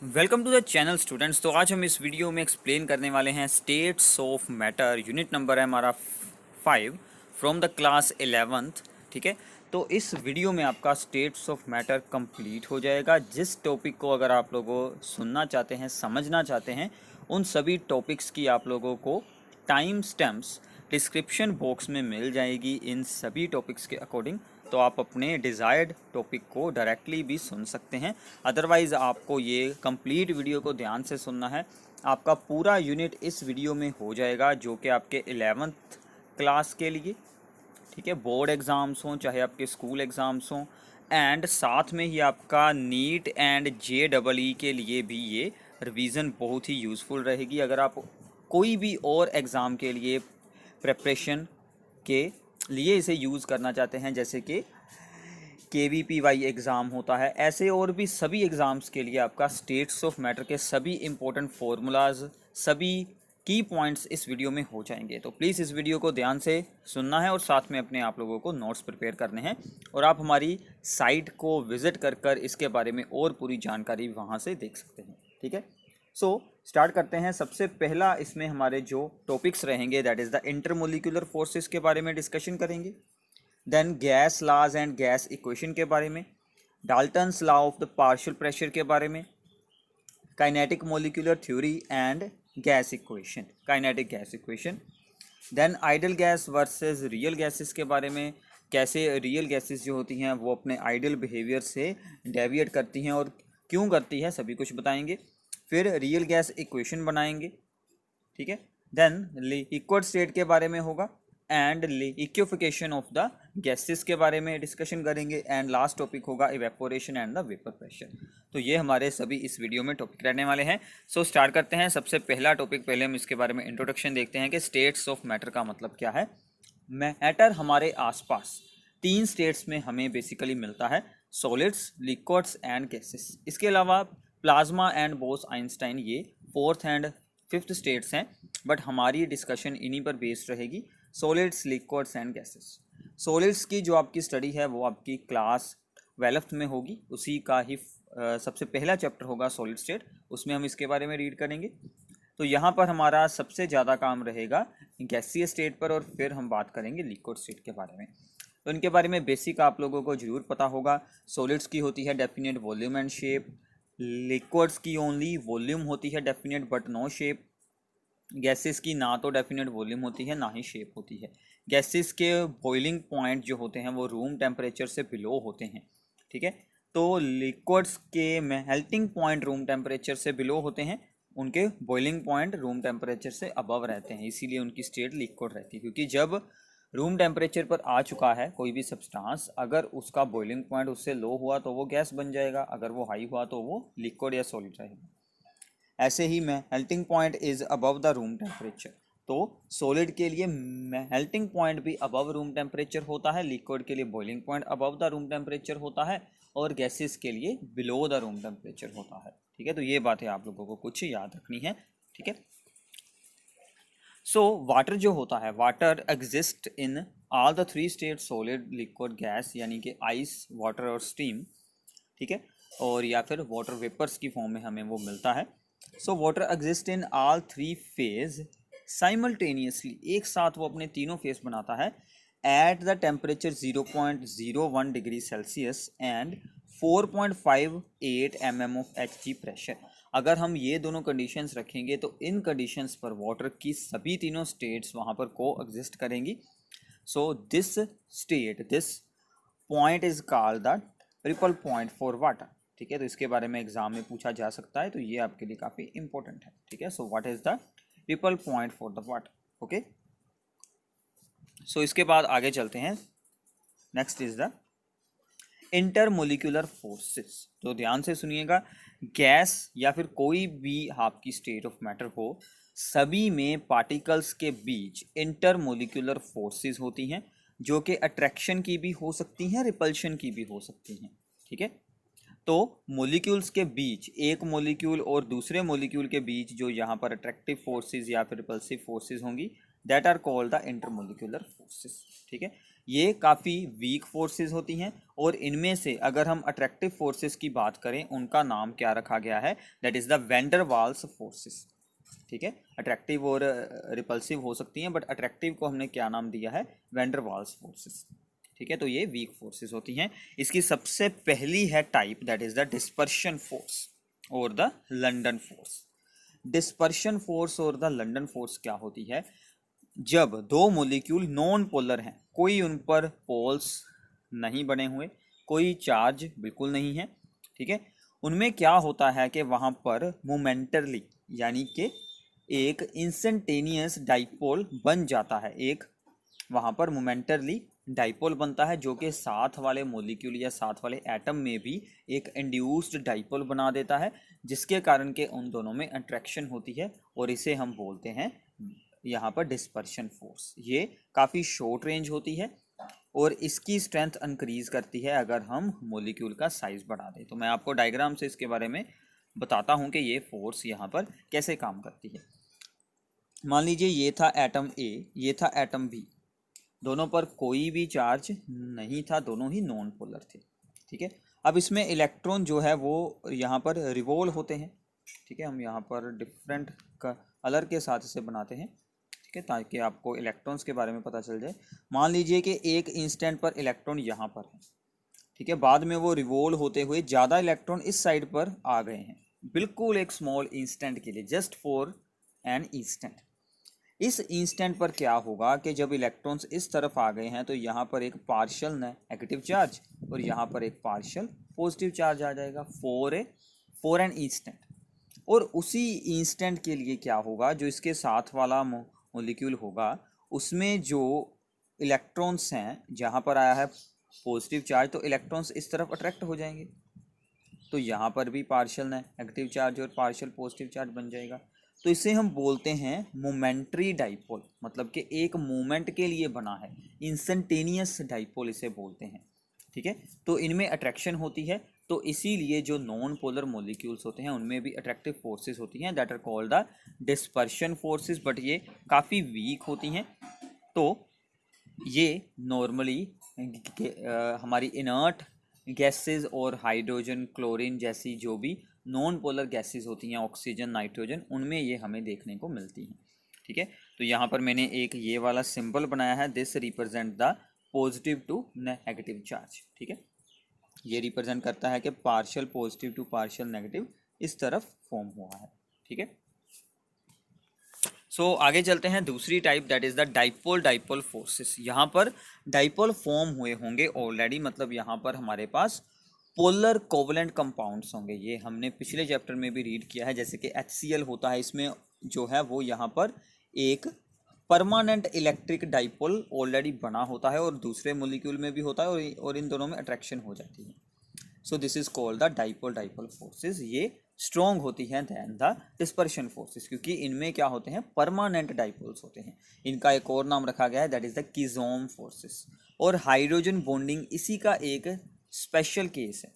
Welcome to the channel students. तो आज हम इस वीडियो में एक्सप्लेन करने वाले हैं states of matter. Unit number है हमारा 5 फ्रॉम द क्लास 11th। ठीक है, तो इस वीडियो में आपका स्टेट्स ऑफ मैटर कंप्लीट हो जाएगा। जिस टॉपिक को अगर आप लोगों सुनना चाहते हैं, समझना चाहते हैं, उन सभी टॉपिक्स की आप लोगों को टाइम स्टैम्प्स डिस्क्रिप्शन बॉक्स में मिल जाएगी इन सभी टॉपिक्स के अकॉर्डिंग। तो आप अपने डिज़ायर्ड टॉपिक को डायरेक्टली भी सुन सकते हैं। अदरवाइज़ आपको ये कंप्लीट वीडियो को ध्यान से सुनना है। आपका पूरा यूनिट इस वीडियो में हो जाएगा, जो कि आपके 11th क्लास के लिए, ठीक है, बोर्ड एग्ज़ाम्स हों चाहे आपके स्कूल एग्ज़ाम्स हों, एंड साथ में ही आपका नीट एंड JEE के लिए भी ये रिवीजन बहुत ही यूज़फुल रहेगी। अगर आप कोई भी और एग्ज़ाम के लिए प्रिपरेशन के लिए इसे यूज़ करना चाहते हैं, जैसे कि KVPY एग्ज़ाम होता है, ऐसे और भी सभी एग्ज़ाम्स के लिए आपका स्टेट्स ऑफ मैटर के सभी इंपॉर्टेंट फार्मूलाज, सभी की पॉइंट्स इस वीडियो में हो जाएंगे। तो प्लीज़ इस वीडियो को ध्यान से सुनना है और साथ में अपने आप लोगों को नोट्स प्रिपेयर करने हैं, और आप हमारी साइट को विज़िट कर इसके बारे में और पूरी जानकारी वहाँ से देख सकते हैं। ठीक है, सो स्टार्ट करते हैं। सबसे पहला इसमें हमारे जो टॉपिक्स रहेंगे that is the intermolecular forces के बारे में डिस्कशन करेंगे। Then gas laws and gas equation के बारे में, Dalton's law of the partial pressure के बारे में, kinetic molecular theory and gas equation, kinetic gas equation. Then ideal gas versus real gases के बारे में, कैसे रियल गैसेस जो होती हैं वो अपने आइडल बिहेवियर से डेविएट करती हैं और क्यों करती है, सभी कुछ बताएंगे। फिर रियल गैस इक्वेशन बनाएंगे। ठीक है, देन लिक्विड स्टेट के बारे में होगा and liquefaction of the gases के बारे में डिस्कशन करेंगे, एंड लास्ट टॉपिक होगा evaporation and the vapour pressure. तो ये हमारे सभी इस वीडियो में टॉपिक रहने वाले हैं। सो स्टार्ट करते हैं। सबसे पहला टॉपिक, पहले हम इसके बारे में इंट्रोडक्शन देखते हैं कि स्टेट्स ऑफ मैटर का मतलब क्या है। मैटर हमारे आसपास 3 स्टेट्स में हमें बेसिकली मिलता है, सॉलिड्स, लिक्विड्स एंड गैसेस। इसके अलावा प्लाज्मा एंड बोस आइंस्टाइन, ये 4th एंड 5th स्टेट्स हैं, बट हमारी डिस्कशन इन्हीं पर बेस्ड रहेगी, solids, liquids and gases. Solids की जो आपकी स्टडी है वो आपकी क्लास 12th में होगी, उसी का ही सबसे पहला चैप्टर होगा सॉलिड स्टेट, उसमें हम इसके बारे में रीड करेंगे। तो यहाँ पर हमारा सबसे ज़्यादा काम रहेगा गैसीय स्टेट पर, और फिर हम बात करेंगे लिक्विड स्टेट के बारे में। तो इनके बारे में बेसिक आप लोगों को जरूर पता होगा। सॉलिड्स की होती है definite volume and shape, liquids की ओनली वॉल्यूम होती है definite but no shape, gases की ना तो डेफिनेट वॉल्यूम होती है ना ही शेप होती है। गैसेस के बॉइलिंग पॉइंट जो होते हैं वो रूम टेम्परेचर से बिलो होते हैं। ठीक है, तो लिक्विड्स के मेल्टिंग पॉइंट रूम टेम्परेचर से बिलो होते हैं, उनके बॉइलिंग पॉइंट रूम टेम्परेचर से अबव रहते हैं, इसीलिए उनकी स्टेट लिक्विड रहती है। क्योंकि जब रूम टेम्परेचर पर आ चुका है कोई भी सब्सटेंस, अगर उसका बॉइलिंग पॉइंट उससे लो हुआ तो वो गैस बन जाएगा, अगर वो हाई हुआ तो वो लिक्विड या सॉलिड रहेगा। ऐसे ही melting point is above the room temperature, तो सॉलिड के लिए मेल्टिंग पॉइंट भी अबव रूम टेम्परेचर होता है, लिक्विड के लिए boiling point above the room temperature होता है, और गैसेस के लिए बिलो द रूम टेम्परेचर होता है। ठीक है, तो ये बातें आप लोगों को कुछ याद रखनी है। ठीक है, सो वाटर जो होता है, water exist in all the 3 state, solid, liquid, gas, यानी कि आइस, वाटर और स्टीम। ठीक है, और या फिर वाटर वेपर्स की फॉर्म में हमें वो मिलता है। So water exist in all 3 phase simultaneously, एक साथ वो अपने तीनों फेज बनाता है at the temperature 0.01 degree Celsius and 4.58 mm of Hg pressure. अगर हम ये दोनों कंडीशंस रखेंगे तो इन कंडीशंस पर वाटर की सभी तीनों स्टेट्स वहाँ पर को एग्जिस्ट करेंगी। So this state, this point is called the triple point for water. ठीक है, तो इसके बारे में एग्जाम में पूछा जा सकता है, तो ये आपके लिए काफ़ी इंपॉर्टेंट है। ठीक है, so what is the triple point for the water. Okay, so इसके बाद आगे चलते हैं। Next is the intermolecular forces. तो ध्यान से सुनिएगा, गैस या फिर कोई भी आपकी स्टेट ऑफ मैटर हो, सभी में पार्टिकल्स के बीच इंटरमोलिकुलर फोर्सेस होती हैं, जो कि अट्रैक्शन की भी हो सकती हैं, रिपल्शन की भी हो सकती हैं। ठीक है, तो मोलिक्यूल्स के बीच, एक मोलिक्यूल और दूसरे मोलिक्यूल के बीच जो यहाँ पर अट्रैक्टिव फोर्सेस या फिर रिपल्सिव फोर्सेस होंगी, that are called the intermolecular forces. ठीक है, ये काफ़ी वीक फोर्सेस होती हैं और इनमें से अगर हम अट्रैक्टिव फोर्सेस की बात करें उनका नाम क्या रखा गया है, that is the van der Waals forces. ठीक है, अट्रैक्टिव और रिपल्सिव हो सकती हैं, बट अट्रैक्टिव को हमने क्या नाम दिया है, वैन डर वाल्स फोर्सेस। ठीक है, तो ये वीक फोर्सेस होती हैं। इसकी सबसे पहली है type, that is the dispersion force और the London force. Dispersion force और द लंडन फोर्स क्या होती है, जब दो मोलिक्यूल नॉन पोलर हैं, कोई उन पर पोल्स नहीं बने हुए, कोई चार्ज बिल्कुल नहीं है, ठीक है, उनमें क्या होता है कि वहाँ पर मोमेंटरली यानी कि एक इंस्टेंटेनियस डाइपोल बन जाता है। एक वहाँ पर मोमेंटरली डाइपोल बनता है जो कि साथ वाले मोलिक्यूल या साथ वाले एटम में भी एक इंड्यूस्ड डाइपोल बना देता है, जिसके कारण के उन दोनों में अट्रैक्शन होती है और इसे हम बोलते हैं यहाँ पर डिस्पर्शन फोर्स। ये काफ़ी शॉर्ट रेंज होती है और इसकी स्ट्रेंथ इंक्रीज करती है अगर हम मोलिक्यूल का साइज बढ़ा दें। तो मैं आपको डायग्राम से इसके बारे में बताता हूँ कि ये फोर्स यहाँ पर कैसे काम करती है। मान लीजिए ये था एटम ए, ये था एटम बी, दोनों पर कोई भी चार्ज नहीं था, दोनों ही नॉन पोलर थे। ठीक है, अब इसमें इलेक्ट्रॉन जो है वो यहाँ पर रिवॉल्व होते हैं। ठीक है, हम यहाँ पर डिफरेंट कलर के साथ इसे बनाते हैं, ठीक है, ताकि आपको इलेक्ट्रॉन्स के बारे में पता चल जाए। मान लीजिए कि एक इंस्टेंट पर इलेक्ट्रॉन यहाँ पर है, ठीक है, बाद में वो रिवॉल्व होते हुए ज़्यादा इलेक्ट्रॉन इस साइड पर आ गए हैं, बिल्कुल एक स्मॉल इंस्टेंट के लिए, जस्ट फॉर एन इंस्टेंट। इस इंस्टेंट पर क्या होगा कि जब इलेक्ट्रॉन्स इस तरफ आ गए हैं तो यहाँ पर एक पार्शियल नेगेटिव चार्ज और यहाँ पर एक पार्शियल पॉजिटिव चार्ज आ जाएगा फॉर एन इंस्टेंट। और उसी इंस्टेंट के लिए क्या होगा, जो इसके साथ वाला मोलिक्यूल होगा उसमें जो इलेक्ट्रॉन्स हैं, जहाँ पर आया है पॉजिटिव चार्ज, तो इलेक्ट्रॉन्स इस तरफ अट्रैक्ट हो जाएंगे, तो यहाँ पर भी पार्शियल नेगेटिव चार्ज और पार्शियल पॉजिटिव चार्ज बन जाएगा। तो इसे हम बोलते हैं मोमेंट्री डाइपोल, मतलब कि एक मोमेंट के लिए बना है, इंस्टेंटेनियस डाइपोल इसे बोलते हैं। ठीक है, तो इनमें अट्रैक्शन होती है, तो इसीलिए जो नॉन पोलर मॉलिक्यूल्स होते हैं उनमें भी अट्रैक्टिव फोर्सेस होती हैं, that are called the dispersion forces, but ये काफ़ी वीक होती हैं। तो ये नॉर्मली हमारी इनर्ट गैसेस और हाइड्रोजन, क्लोरीन जैसी जो भी नॉन पोलर गैसेस होती हैं, ऑक्सीजन, नाइट्रोजन, उनमें ये हमें देखने को मिलती हैं। ठीक है, तो यहाँ पर मैंने एक ये वाला सिंबल बनाया है, this represent the positive to negative charge. ठीक है, ये रिप्रेजेंट करता है कि partial positive to partial negative इस तरफ फॉर्म हुआ है। ठीक है, सो आगे चलते हैं दूसरी type, that is the dipole forces. यहाँ पर डाइपोल फॉर्म हुए होंगे ऑलरेडी, मतलब यहाँ पर हमारे पास पोलर कोवलेंट कंपाउंड्स होंगे। ये हमने पिछले चैप्टर में भी रीड किया है, जैसे कि HCl होता है, इसमें जो है वो यहाँ पर एक परमानेंट इलेक्ट्रिक डाइपोल ऑलरेडी बना होता है और दूसरे मोलिक्यूल में भी होता है और इन दोनों में अट्रैक्शन हो जाती है। So this is called the dipole forces. ये स्ट्रॉन्ग होती हैं दैन द डिस्पर्शन फोर्सेस, क्योंकि इनमें क्या होते हैं, परमानेंट डाइपोल्स होते हैं। इनका एक और नाम रखा गया है, दैट इज द किजोम फोर्सेस। और हाइड्रोजन बॉन्डिंग इसी का एक स्पेशल केस है।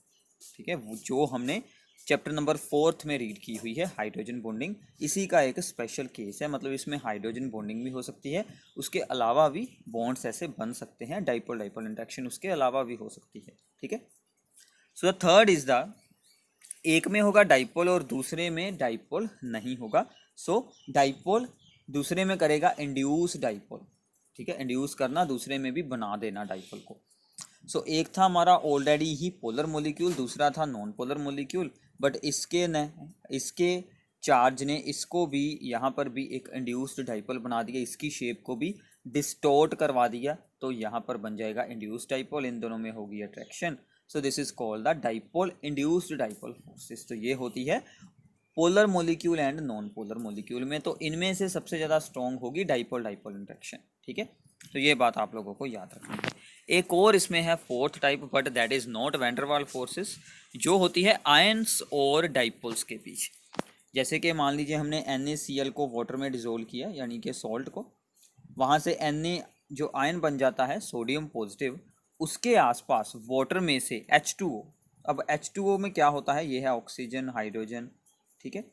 ठीक है, जो हमने चैप्टर नंबर 4 में रीड की हुई है, हाइड्रोजन बॉन्डिंग इसी का एक स्पेशल केस है। मतलब इसमें हाइड्रोजन बॉन्डिंग भी हो सकती है, उसके अलावा भी बॉन्ड्स ऐसे बन सकते हैं, डाइपोल इंटरेक्शन उसके अलावा भी हो सकती है। ठीक है, so the third is the, एक में होगा डाइपोल और दूसरे में डाइपोल नहीं होगा। सो डाइपोल दूसरे में करेगा इंड्यूस डाइपोल। ठीक है, इंड्यूस करना, दूसरे में भी बना देना डाइपोल को। सो एक था हमारा ऑलरेडी ही पोलर मोलिक्यूल, दूसरा था नॉन पोलर मोलिक्यूल, बट इसके चार्ज ने इसको भी यहाँ पर भी एक इंड्यूस्ड डाइपोल बना दिया, इसकी शेप को भी डिस्टोर्ट करवा दिया, तो यहाँ पर बन जाएगा इंड्यूस्ड डाइपोल, इन दोनों में होगी attraction. So this is called the dipole induced dipole forces. तो ये होती है polar molecule and non polar molecule में, तो इनमें से सबसे ज़्यादा स्ट्रॉन्ग होगी डाइपोल इंटरेक्शन। ठीक है, तो ये बात आप लोगों को याद रखनी है। एक और इसमें है fourth type, but that is not van der Waals forces, जो होती है आयंस और डाइपोल्स के बीच। जैसे कि मान लीजिए हमने NaCl को वाटर में डिजोल्व किया, यानी कि सॉल्ट को, वहाँ से Na जो आयन बन जाता है सोडियम पॉजिटिव, उसके आसपास वाटर में से H2O। अब H2O में क्या होता है, ये है ऑक्सीजन, हाइड्रोजन। ठीक है,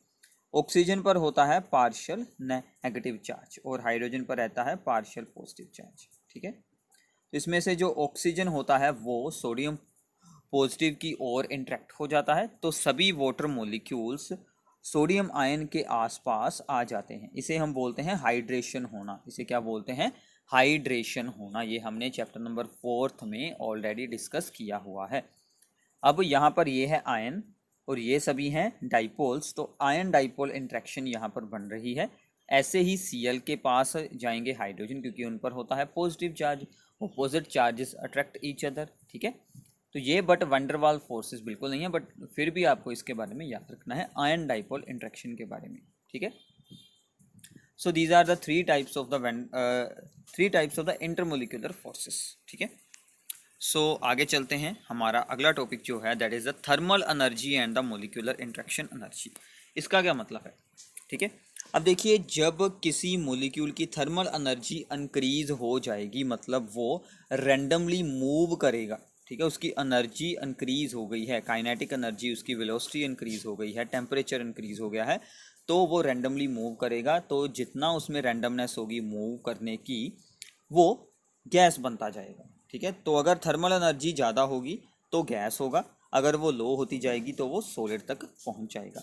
ऑक्सीजन पर होता है पार्शियल नेगेटिव चार्ज और हाइड्रोजन पर रहता है पार्शियल पॉजिटिव चार्ज। ठीक है, इसमें से जो ऑक्सीजन होता है वो सोडियम पॉजिटिव की ओर इंटरेक्ट हो जाता है, तो सभी वाटर मॉलिक्यूल्स सोडियम आयन के आसपास आ जाते हैं। इसे हम बोलते हैं हाइड्रेशन होना। इसे क्या बोलते हैं? हाइड्रेशन होना। ये हमने चैप्टर नंबर 4 में ऑलरेडी डिस्कस किया हुआ है। अब यहाँ पर ये है आयन और ये सभी हैं डाइपोल्स, तो आयन डाइपोल इंट्रैक्शन यहाँ पर बन रही है। ऐसे ही Cl के पास जाएंगे हाइड्रोजन, क्योंकि उन पर होता है positive charge, opposite charges attract each other. ठीक है, तो ये बट वंडरवाल फोर्सेस बिल्कुल नहीं है, बट फिर भी आपको इसके बारे में याद रखना है, आयन डाइपोल इंट्रैक्शन के बारे में। ठीक है, so these are the three types of the intermolecular forces. ठीक है, सो आगे चलते हैं। हमारा अगला टॉपिक जो है that is the thermal energy and the molecular interaction energy. इसका क्या मतलब है? ठीक है, अब देखिए, जब किसी मोलिक्यूल की थर्मल एनर्जी इंक्रीज हो जाएगी, मतलब वो रैंडमली मूव करेगा। ठीक है, उसकी एनर्जी इंक्रीज हो गई है, काइनेटिक एनर्जी, उसकी वेलोसिटी इंक्रीज हो गई है, टेम्परेचर इंक्रीज हो गया है, तो वो रैंडमली मूव करेगा। तो जितना उसमें रैंडमनेस होगी मूव करने की, वो गैस बनता जाएगा। ठीक है, तो अगर थर्मल एनर्जी ज़्यादा होगी तो गैस होगा, अगर वो लो होती जाएगी तो वो सॉलिड तक पहुंच जाएगा।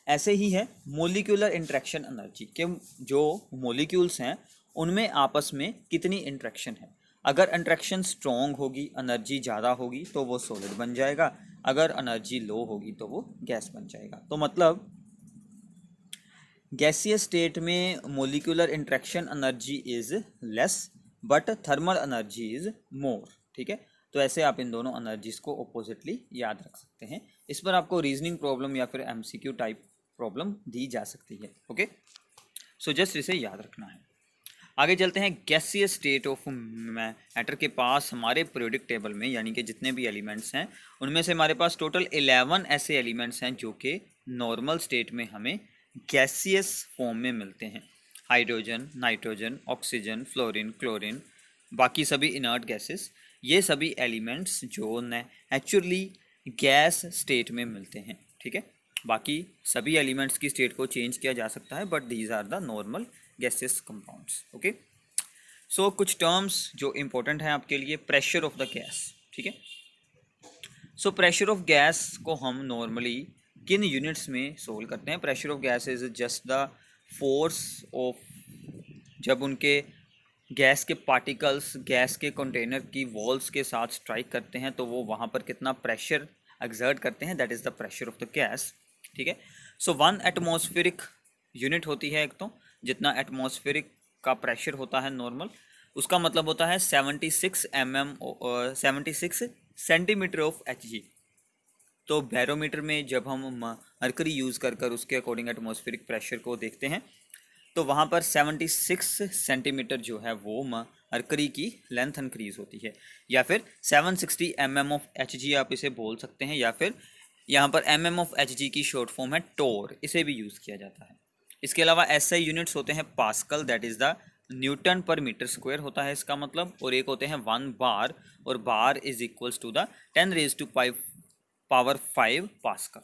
ऐसे ही है मोलिकुलर इंट्रैक्शन एनर्जी के, जो मोलिक्यूल्स हैं उनमें आपस में कितनी इंट्रैक्शन है। अगर इंट्रैक्शन स्ट्रॉन्ग होगी, एनर्जी ज़्यादा होगी, तो वो सॉलिड बन जाएगा, अगर एनर्जी लो होगी तो वो गैस बन जाएगा। तो मतलब गैसियस स्टेट में molecular interaction energy is less but thermal energy is more. ठीक है, तो ऐसे आप इन दोनों एनर्जीज को अपोजिटली याद रख सकते हैं। इस पर आपको रीजनिंग प्रॉब्लम या फिर एमसीक्यू टाइप प्रॉब्लम दी जा सकती है। ओके, सो जस्ट इसे याद रखना है। आगे चलते हैं। गैसियस स्टेट ऑफ मैटर के पास हमारे पीरियोडिक टेबल में, यानी कि जितने भी एलिमेंट्स हैं उनमें से हमारे पास टोटल 11 ऐसे एलिमेंट्स हैं जो कि नॉर्मल स्टेट में हमें गैसियस फॉर्म में मिलते हैं। Hydrogen, nitrogen, oxygen, fluorine, chlorine, बाकी सभी इनर्ट गैसेस, ये सभी एलिमेंट्स जो नेचुरली गैस स्टेट में मिलते हैं। ठीक है, बाकी सभी एलिमेंट्स की स्टेट को चेंज किया जा सकता है, but these are the normal gases compounds. Okay, so कुछ टर्म्स जो इंपॉर्टेंट हैं आपके लिए। Pressure of the gas. ठीक है, सो प्रेशर ऑफ गैस को हम नॉर्मली किन यूनिट्स में सोल्व करते हैं? Pressure of gas is just the force of, जब उनके गैस के पार्टिकल्स गैस के कंटेनर की वॉल्स के साथ स्ट्राइक करते हैं तो वो वहाँ पर कितना प्रेशर एक्सर्ट करते हैं, that is the pressure of the gas. ठीक है, सो 1 एटमॉस्फेरिक यूनिट होती है एक, तो जितना एटमॉस्फेरिक का प्रेशर होता है नॉर्मल, उसका मतलब होता है 76 सेंटीमीटर ऑफ Hg। तो बैरोमीटर में जब हम मरकरी यूज़ कर उसके अकॉर्डिंग एटमॉस्फेरिक प्रेशर को देखते हैं, तो वहाँ पर 76 सेंटीमीटर जो है वो मरकरी की लेंथ इंक्रीज होती है, या फिर 760 mm ऑफ Hg आप इसे बोल सकते हैं, या फिर यहाँ पर mm ऑफ Hg की शॉर्ट फॉर्म है टोर, इसे भी यूज़ किया जाता है। इसके अलावा SI यूनिट्स होते हैं pascal, that is the Newton पर मीटर स्क्वायर होता है इसका मतलब, और एक होते हैं 1 बार, और bar is equals to the 10⁵ power 5 pascal.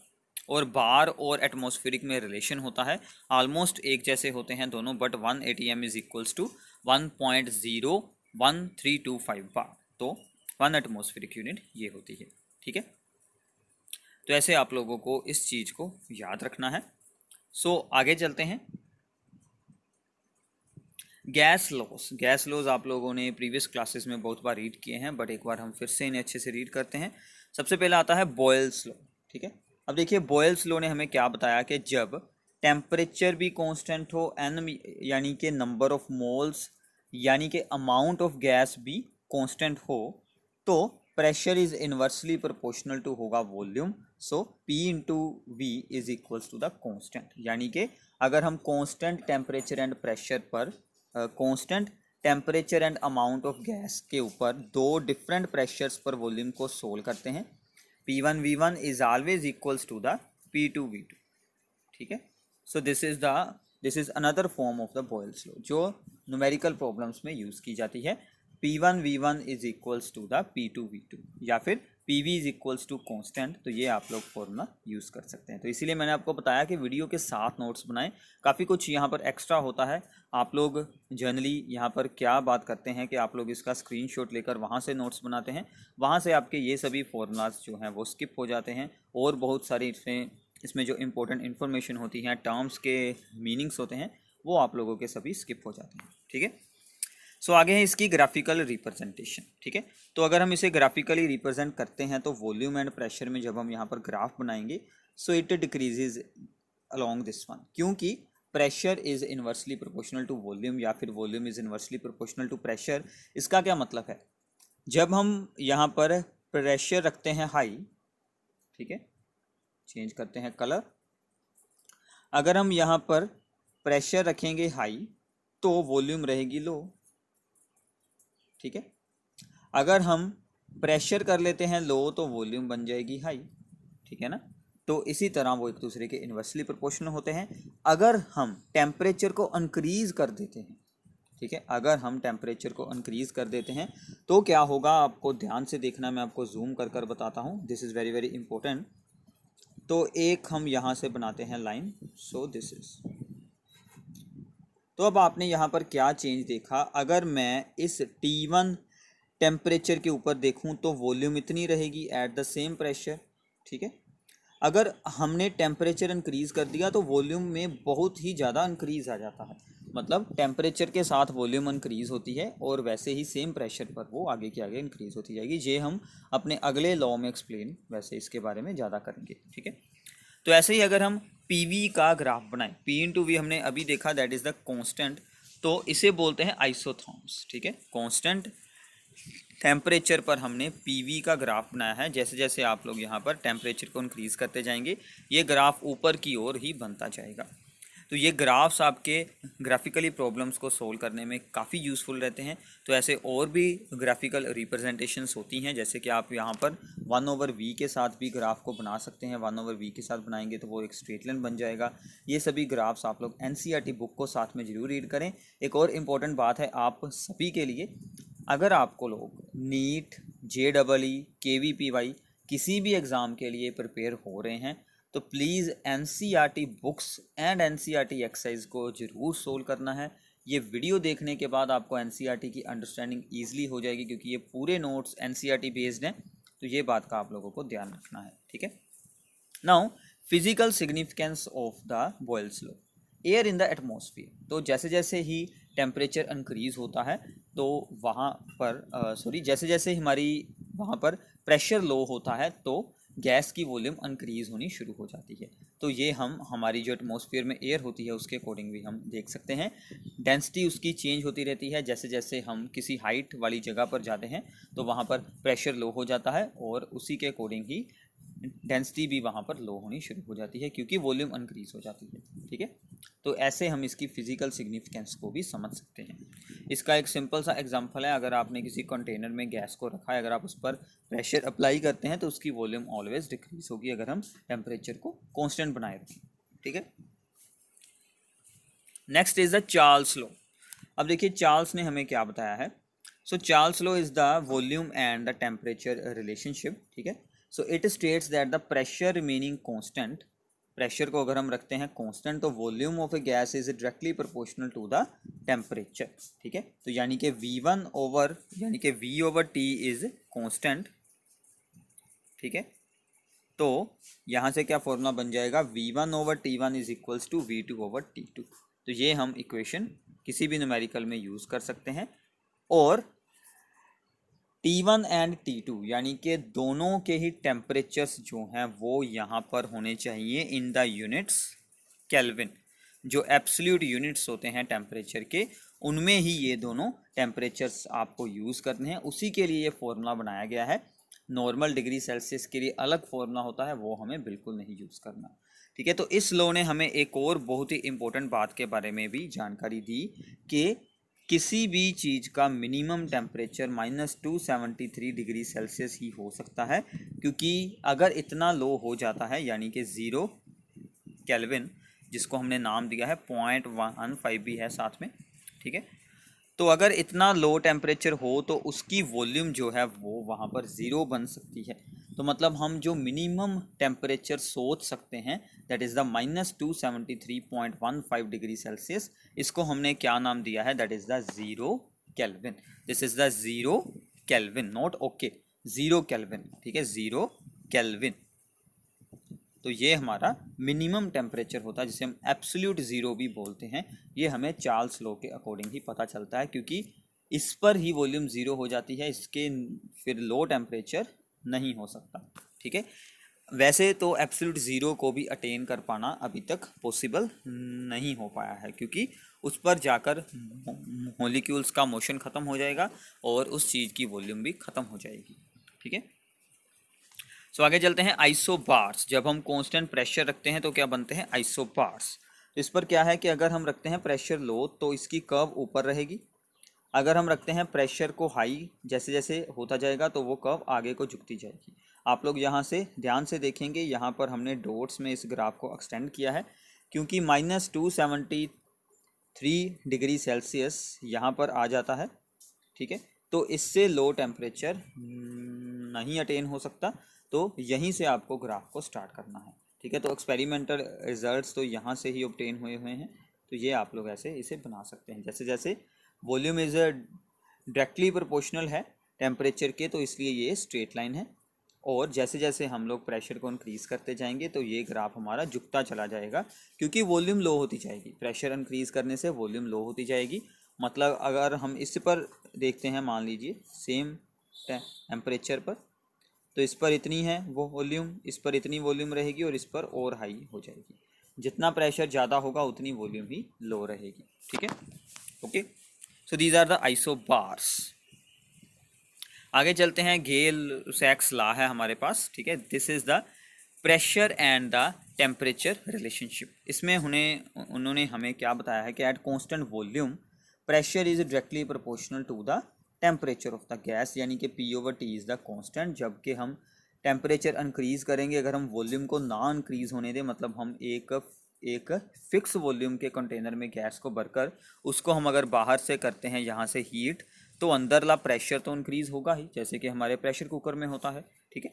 और बार और एटमॉस्फेरिक में रिलेशन होता है, ऑलमोस्ट एक जैसे होते हैं दोनों, but 1 ATM is equals to 1.01325 bar. तो 1 एटमॉस्फेरिक यूनिट ये होती है। ठीक है, तो ऐसे आप लोगों को इस चीज़ को याद रखना है। सो आगे चलते हैं। Gas laws. गैस लॉज आप लोगों ने प्रीवियस क्लासेस में बहुत बार रीड किए हैं, बट एक बार हम फिर से इन्हें अच्छे से रीड करते हैं। सबसे पहला आता है बॉयल्स लॉ। ठीक है, अब देखिए बॉयल्स लॉ ने हमें क्या बताया कि जब टेम्परेचर भी कांस्टेंट हो, एन यानी कि नंबर ऑफ मोल्स यानी कि अमाउंट ऑफ गैस भी कांस्टेंट हो, तो pressure is inversely proportional to होगा volume. So P into V is equals to the constant, यानी कि अगर हम कांस्टेंट टेम्परेचर एंड प्रेशर पर constant temperature and amount of gas के ऊपर दो डिफरेंट प्रेशर्स पर वॉल्यूम को सोल्व करते हैं, P1V1 is always equals to the P2V2। ठीक है, so this is another form of the Boyle's law जो न्यूमेरिकल प्रॉब्लम्स में यूज़ की जाती है। P1V1 is equals to the P2V2 या फिर PV is equals to constant, तो ये आप लोग फॉर्मूला यूज़ कर सकते हैं। तो इसीलिए मैंने आपको बताया कि वीडियो के साथ नोट्स बनाएं, काफ़ी कुछ यहाँ पर एक्स्ट्रा होता है। आप लोग जनरली यहाँ पर क्या बात करते हैं कि आप लोग इसका स्क्रीनशॉट लेकर वहाँ से नोट्स बनाते हैं, वहाँ से आपके ये सभी फॉर्मूलाज जो हैं वो स्किप हो जाते हैं, और बहुत सारी इसमें जो इंपॉर्टेंट इन्फॉर्मेशन होती हैं, टर्म्स के मीनिंग्स होते हैं, वो आप लोगों के सभी स्किप हो जाते हैं। ठीक है, सो आगे है इसकी ग्राफिकल रिप्रेजेंटेशन। ठीक है, तो अगर हम इसे ग्राफिकली रिप्रेजेंट करते हैं तो वॉल्यूम एंड प्रेशर में जब हम यहाँ पर ग्राफ बनाएंगे, so it decreases along this one, क्योंकि pressure is inversely proportional to volume या फिर volume is inversely proportional to pressure. इसका क्या मतलब है, जब हम यहाँ पर प्रेशर रखते हैं हाई, ठीक है, चेंज करते हैं कलर, अगर हम यहाँ पर प्रेशर रखेंगे हाई तो वॉल्यूम रहेगी लो। ठीक है, अगर हम प्रेशर कर लेते हैं लो तो वॉल्यूम बन जाएगी हाई। ठीक है ना, तो इसी तरह वो एक दूसरे के इन्वर्सली प्रोपोर्शनल होते हैं। अगर हम टेम्परेचर को इंक्रीज कर देते हैं, ठीक है, अगर हम टेम्परेचर को इंक्रीज कर देते हैं तो क्या होगा, आपको ध्यान से देखना, मैं आपको जूम कर कर बताता हूँ, this is very very important. तो एक हम यहाँ से बनाते हैं लाइन, सो दिस इज, तो अब आपने यहाँ पर क्या चेंज देखा, अगर मैं इस T1 टेम्परेचर के ऊपर देखूँ तो वॉल्यूम इतनी रहेगी एट द सेम प्रेशर। ठीक है, अगर हमने टेम्परेचर इंक्रीज़ कर दिया तो वॉल्यूम में बहुत ही ज़्यादा इंक्रीज़ आ जाता है, मतलब टेम्परेचर के साथ वॉल्यूम इंक्रीज़ होती है और वैसे ही सेम प्रेशर पर वो आगे के आगे इंक्रीज़ होती जाएगी। ये हम अपने अगले लॉ में एक्सप्लेन वैसे इसके बारे में ज़्यादा करेंगे। ठीक है, तो ऐसे ही अगर हम PV का ग्राफ बनाएं, P/V हमने अभी देखा, दैट इज़ द कांस्टेंट, तो इसे बोलते हैं आइसोथर्म्स। ठीक है, कांस्टेंट टेम्परेचर पर हमने PV का ग्राफ बनाया है। जैसे जैसे आप लोग यहाँ पर टेम्परेचर को इंक्रीज़ करते जाएंगे, ये ग्राफ ऊपर की ओर ही बनता जाएगा। तो ये ग्राफ्स आपके ग्राफिकली प्रॉब्लम्स को सोल्व करने में काफ़ी यूज़फुल रहते हैं। तो ऐसे और भी ग्राफिकल रिप्रेजेंटेशंस होती हैं, जैसे कि आप यहाँ पर 1/v के साथ भी ग्राफ को बना सकते हैं। 1/v के साथ बनाएंगे तो वो एक स्ट्रेट लाइन बन जाएगा। ये सभी ग्राफ्स आप लोग NCERT बुक को साथ में ज़रूर रीड करें। एक और इम्पॉर्टेंट बात है आप सभी के लिए, अगर आपको लोग नीट, JEE, KVPY किसी भी एग्ज़ाम के लिए प्रिपेयर हो रहे हैं तो please NCERT books and NCERT exercise को ज़रूर सोल्व करना है। ये वीडियो देखने के बाद आपको NCERT की अंडरस्टैंडिंग ईजिली हो जाएगी, क्योंकि ये पूरे नोट्स NCERT बेस्ड हैं, तो ये बात का आप लोगों को ध्यान रखना है। ठीक है, now physical significance of the Boyle's law, air in the atmosphere. तो जैसे जैसे ही टेम्परेचर इंक्रीज होता है तो वहाँ पर जैसे जैसे हमारी वहाँ पर प्रेशर लो होता है तो गैस की वॉल्यूम इंक्रीज़ होनी शुरू हो जाती है। तो ये हम हमारी जो एटमॉस्फेयर में एयर होती है उसके अकॉर्डिंग भी हम देख सकते हैं। डेंसिटी उसकी चेंज होती रहती है, जैसे जैसे हम किसी हाइट वाली जगह पर जाते हैं तो वहाँ पर प्रेशर लो हो जाता है और उसी के अकॉर्डिंग ही डेंसिटी भी वहाँ पर लो होनी शुरू हो जाती है, क्योंकि वॉल्यूम इंक्रीज़ हो जाती है। ठीक है, तो ऐसे हम इसकी फ़िज़िकल सिग्निफिकेंस को भी समझ सकते हैं। इसका एक सिंपल सा एग्जांपल है, अगर आपने किसी कंटेनर में गैस को रखा है, अगर आप उस पर प्रेशर अप्लाई करते हैं तो उसकी वॉल्यूम ऑलवेज डिक्रीज होगी अगर हम टेम्परेचर को कांस्टेंट बनाए रखें। ठीक है, next is the Charles law. अब देखिए चार्ल्स ने हमें क्या बताया है। So Charles law is the volume and the temperature relationship. ठीक है, so it states that the pressure remaining constant, pressure को अगर हम रखते हैं कांस्टेंट तो volume of a gas is directly proportional to the temperature. ठीक है, तो यानी कि V/T इज कांस्टेंट। ठीक है, तो यहाँ से क्या फॉर्मूला बन जाएगा, V1/T1 is equals to V2/T2। तो ये हम इक्वेशन किसी भी न्यूमेरिकल में यूज़ कर सकते हैं। और T1 एंड T2 यानी कि दोनों के ही टेम्परेचर्स जो हैं वो यहाँ पर होने चाहिए इन द यूनिट्स केल्विन। जो एब्सोल्यूट यूनिट्स होते हैं टेम्परेचर के, उनमें ही ये दोनों टेम्परेचर्स आपको यूज़ करने हैं। उसी के लिए ये फॉर्मूला बनाया गया है। नॉर्मल डिग्री सेल्सियस के लिए अलग फॉर्मूला होता है, वो हमें बिल्कुल नहीं यूज़ करना। ठीक है, तो इस लॉ ने हमें एक और बहुत ही इंपॉर्टेंट बात के बारे में भी जानकारी दी कि किसी भी चीज़ का मिनिमम टेम्परेचर -273 डिग्री सेल्सियस ही हो सकता है, क्योंकि अगर इतना लो हो जाता है यानी कि 0 केल्विन, जिसको हमने नाम दिया है 0.15 भी है साथ में। ठीक है, तो अगर इतना लो टेम्परेचर हो तो उसकी वॉल्यूम जो है वो वहाँ पर 0 बन सकती है। तो मतलब हम जो मिनिमम टेम्परेचर सोच सकते हैं that is the -273.15 degree Celsius, इसको हमने क्या नाम दिया है, that is the 0 kelvin. This is the 0 kelvin, not okay, 0 kelvin, ठीक है, 0 केल्विन। तो ये हमारा मिनिमम टेम्परेचर होता है जिसे हम एब्सोल्यूट ज़ीरो भी बोलते हैं। ये हमें चार्ल्स लॉ के अकॉर्डिंग ही पता चलता है, क्योंकि इस पर ही वॉल्यूम ज़ीरो हो जाती है, इसके फिर लो टेम्परेचर नहीं हो सकता, ठीक है। वैसे तो एब्सोल्यूट ज़ीरो को भी अटेन कर पाना अभी तक पॉसिबल नहीं हो पाया है, क्योंकि उस पर जाकर मॉलिक्यूल्स का मोशन ख़त्म हो जाएगा और उस चीज़ की वॉल्यूम भी ख़त्म हो जाएगी, ठीक है। सो आगे चलते हैं, आइसोबार्स। जब हम कांस्टेंट प्रेशर रखते हैं तो क्या बनते हैं, आइसोबार्स। तो इस पर क्या है कि अगर हम रखते हैं प्रेशर लो तो इसकी कर्व ऊपर रहेगी, अगर हम रखते हैं प्रेशर को हाई, जैसे जैसे होता जाएगा तो वो कर्व आगे को झुकती जाएगी। आप लोग यहाँ से ध्यान से देखेंगे, यहाँ पर हमने डॉट्स में इस ग्राफ को एक्सटेंड किया है, क्योंकि -273 डिग्री सेल्सियस यहाँ पर आ जाता है, ठीक है। तो इससे लो टेम्परेचर नहीं अटेन हो सकता, तो यहीं से आपको ग्राफ को स्टार्ट करना है, ठीक है। तो एक्सपेरिमेंटल रिजल्ट्स तो यहाँ से ही ऑब्टेन हुए हैं, तो ये आप लोग ऐसे इसे बना सकते हैं। जैसे जैसे वॉल्यूम इज़ डायरेक्टली प्रोपोर्शनल है टेम्परेचर के, तो इसलिए ये स्ट्रेट लाइन है, और जैसे जैसे हम लोग प्रेशर को इंक्रीज़ करते जाएंगे तो ये ग्राफ हमारा झुकता चला जाएगा, क्योंकि वॉल्यूम लो होती जाएगी। प्रेशर इंक्रीज़ करने से वॉल्यूम लो होती जाएगी। मतलब अगर हम इस पर देखते हैं, मान लीजिए सेम टेम्परेचर पर, तो इस पर इतनी है वो वॉल्यूम, इस पर इतनी वॉल्यूम रहेगी और इस पर और हाई हो जाएगी। जितना प्रेशर ज़्यादा होगा उतनी वॉल्यूम ही लो रहेगी, ठीक है, okay. So these are the isobars. आगे चलते हैं, गेल सैक्स लॉ है हमारे पास, ठीक है। This is the pressure and the temperature relationship. इसमें उन्होंने हमें क्या बताया है कि at constant volume pressure is directly proportional to the temperature of the gas, यानी कि P/T इज़ द कॉन्स्टेंट। जबकि हम टेम्परेचर इंक्रीज़ करेंगे, अगर हम वॉल्यूम को ना इंक्रीज़ होने दें, मतलब हम एक फिक्स वॉल्यूम के कंटेनर में गैस को भरकर उसको हम अगर बाहर से करते हैं यहाँ से हीट, तो अंदरला प्रेशर तो इंक्रीज़ होगा ही, जैसे कि हमारे प्रेशर कुकर में होता है, ठीक है।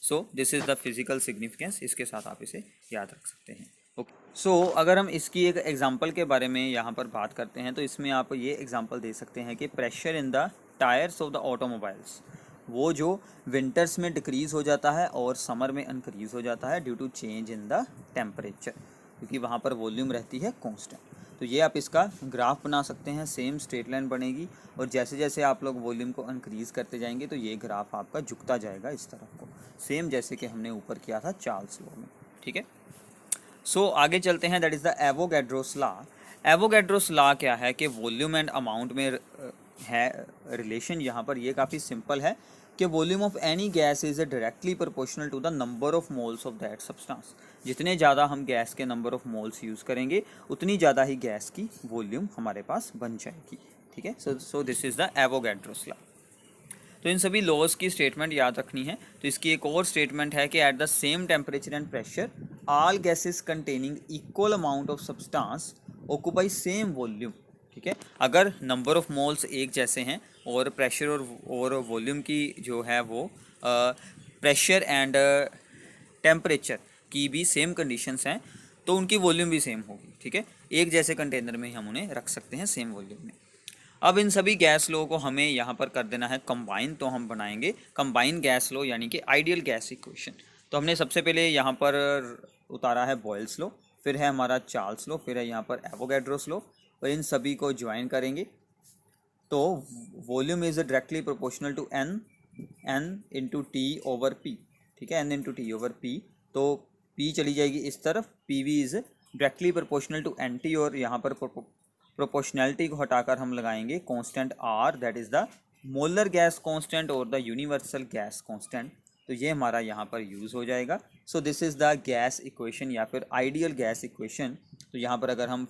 So this is the physical significance, इसके साथ आप इसे याद रख सकते हैं, ओके। सो अगर हम इसकी एक एग्जांपल के बारे में यहाँ पर बात करते हैं, तो इसमें आप ये एग्जांपल दे सकते हैं कि pressure in the tyres of the automobiles, वो जो विंटर्स में डिक्रीज़ हो जाता है और समर में इंक्रीज़ हो जाता है due to change in the temperature, क्योंकि वहाँ पर वॉल्यूम रहती है कांस्टेंट। तो ये आप इसका ग्राफ बना सकते हैं, सेम स्ट्रेट लाइन बनेगी, और जैसे जैसे आप लोग वॉल्यूम को इंक्रीज़ करते जाएंगे तो ये ग्राफ आपका झुकता जाएगा इस तरफ को, सेम जैसे कि हमने ऊपर किया था चार्ल्स लॉ में, ठीक है। सो आगे चलते हैं, that is the Avogadro's law. Avogadro's law क्या है कि वॉल्यूम एंड अमाउंट में है रिलेशन। यहाँ पर ये काफ़ी सिंपल है कि volume of any gas is directly proportional to the number of moles of that substance. जितने ज़्यादा हम गैस के नंबर ऑफ मोल्स यूज़ करेंगे उतनी ज़्यादा ही गैस की वॉल्यूम हमारे पास बन जाएगी, ठीक है। So this is the Avogadro's law. तो इन सभी लॉज की स्टेटमेंट याद रखनी है। तो इसकी एक और स्टेटमेंट है कि at the same temperature and pressure all gases containing equal amount of substance occupy same volume, ठीक है। अगर नंबर ऑफ मोल्स एक जैसे हैं और प्रेशर और वॉल्यूम की जो है वो प्रेशर एंड टेम्परेचर की भी सेम कंडीशंस हैं, तो उनकी वॉल्यूम भी सेम होगी, ठीक है। एक जैसे कंटेनर में ही हम उन्हें रख सकते हैं सेम वॉल्यूम में। अब इन सभी गैस लो को हमें यहाँ पर कर देना है कंबाइन, तो हम बनाएंगे कंबाइन गैस लो, यानी कि आइडियल गैस इक्वेशन। तो हमने सबसे पहले यहाँ पर उतारा है बॉयल्स लो, फिर है हमारा चार्ल्स लो, फिर है यहाँ पर एवोगैड्रोस लो, और इन सभी को ज्वाइन करेंगे तो volume is directly proportional to N into T over P, ठीक है, N into T over P. तो पी चली जाएगी इस तरफ, P V is directly proportional to N T, और यहाँ पर प्रोपोर्शनैलिटी को हटाकर हम लगाएंगे constant R, that is the molar gas constant और द यूनिवर्सल गैस कांस्टेंट। तो ये हमारा यहाँ पर यूज़ हो जाएगा। So this is the gas equation या फिर आइडियल गैस इक्वेशन। तो यहाँ पर अगर हम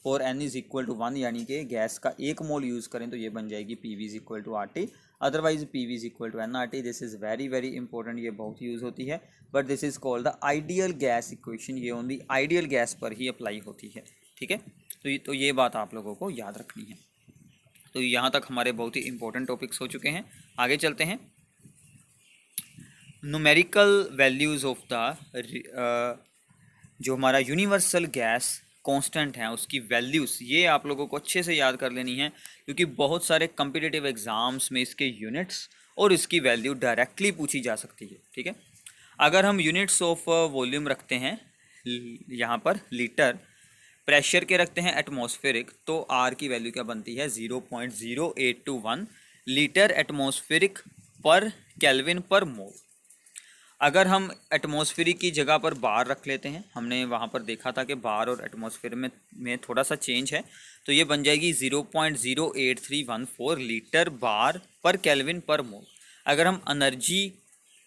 for N is equal to 1 यानी कि गैस का 1 मोल यूज़ करें तो ये बन जाएगी P V is equal to R T, otherwise P V is equal to N R T. This is very very important, ये बहुत यूज़ होती है, but this is called the ideal gas equation. ये ओनली आइडियल गैस पर ही apply होती है, ठीक है। तो ये बात आप लोगों को याद रखनी है। तो यहाँ तक हमारे बहुत ही इंपॉर्टेंट टॉपिक्स हो चुके हैं। आगे चलते हैं। न्यूमेरिकल वैल्यूज़ ऑफ द जो हमारा यूनिवर्सल गैस कांस्टेंट है उसकी वैल्यूज़, ये आप लोगों को अच्छे से याद कर लेनी है, क्योंकि बहुत सारे कम्पिटिटिव एग्ज़ाम्स में इसके यूनिट्स और इसकी वैल्यू डायरेक्टली पूछी जा सकती है। ठीक है, अगर हम यूनिट्स ऑफ वॉल्यूम रखते हैं यहाँ पर लीटर, प्रेशर के रखते हैं एटमॉस्फेरिक, तो आर की वैल्यू क्या बनती है 0.0821 लीटर एटमॉस्फेरिक पर केल्विन पर मोल। अगर हम एटमॉस्फेरिक की जगह पर बार रख लेते हैं, हमने वहाँ पर देखा था कि बार और एटमॉस्फेयर में थोड़ा सा चेंज है, तो ये बन जाएगी 0.08314 लीटर बार पर केल्विन पर मोल। अगर हम एनर्जी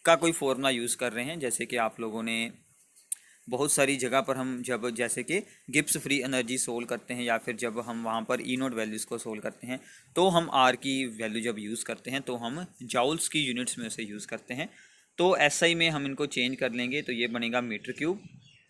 का कोई फॉर्मूला यूज़ कर रहे हैं, जैसे कि आप लोगों ने बहुत सारी जगह पर हम जब जैसे कि गिब्स फ्री एनर्जी सोल्व करते हैं या फिर जब हम वहाँ पर ई नोट वैल्यूज़ को सोल्व करते हैं, तो हम आर की वैल्यू जब यूज़ करते हैं तो हम जाउल्स की यूनिट्स में उसे यूज़ करते हैं। तो एसआई में हम इनको चेंज कर लेंगे, तो ये बनेगा मीटर क्यूब,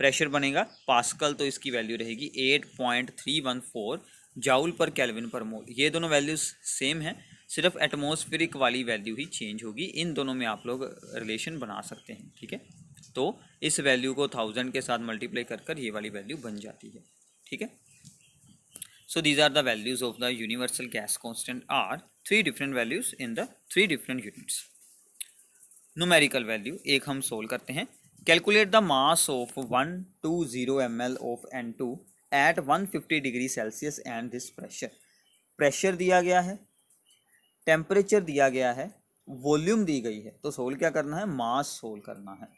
प्रेशर बनेगा पास्कल, तो इसकी वैल्यू रहेगी 8.314 जाउल पर केल्विन पर मोल। ये दोनों वैल्यूज़ सेम हैं, सिर्फ एटमॉस्फेरिक वाली वैल्यू ही चेंज होगी। इन दोनों में आप लोग रिलेशन बना सकते हैं। ठीक है, तो इस वैल्यू को 1000 के साथ मल्टीप्लाई कर ये वाली वैल्यू बन जाती है। ठीक है, so these are the values of the universal gas constant R, 3 different values in the 3 different units. Numerical value एक हम सोल्व करते हैं। Calculate the mass of 120 ml of N2 at 150 degree Celsius and this pressure. Pressure दिया गया है, temperature दिया गया है, वॉल्यूम दी गई है, तो सोल्व क्या करना है, मास सोल्व करना है।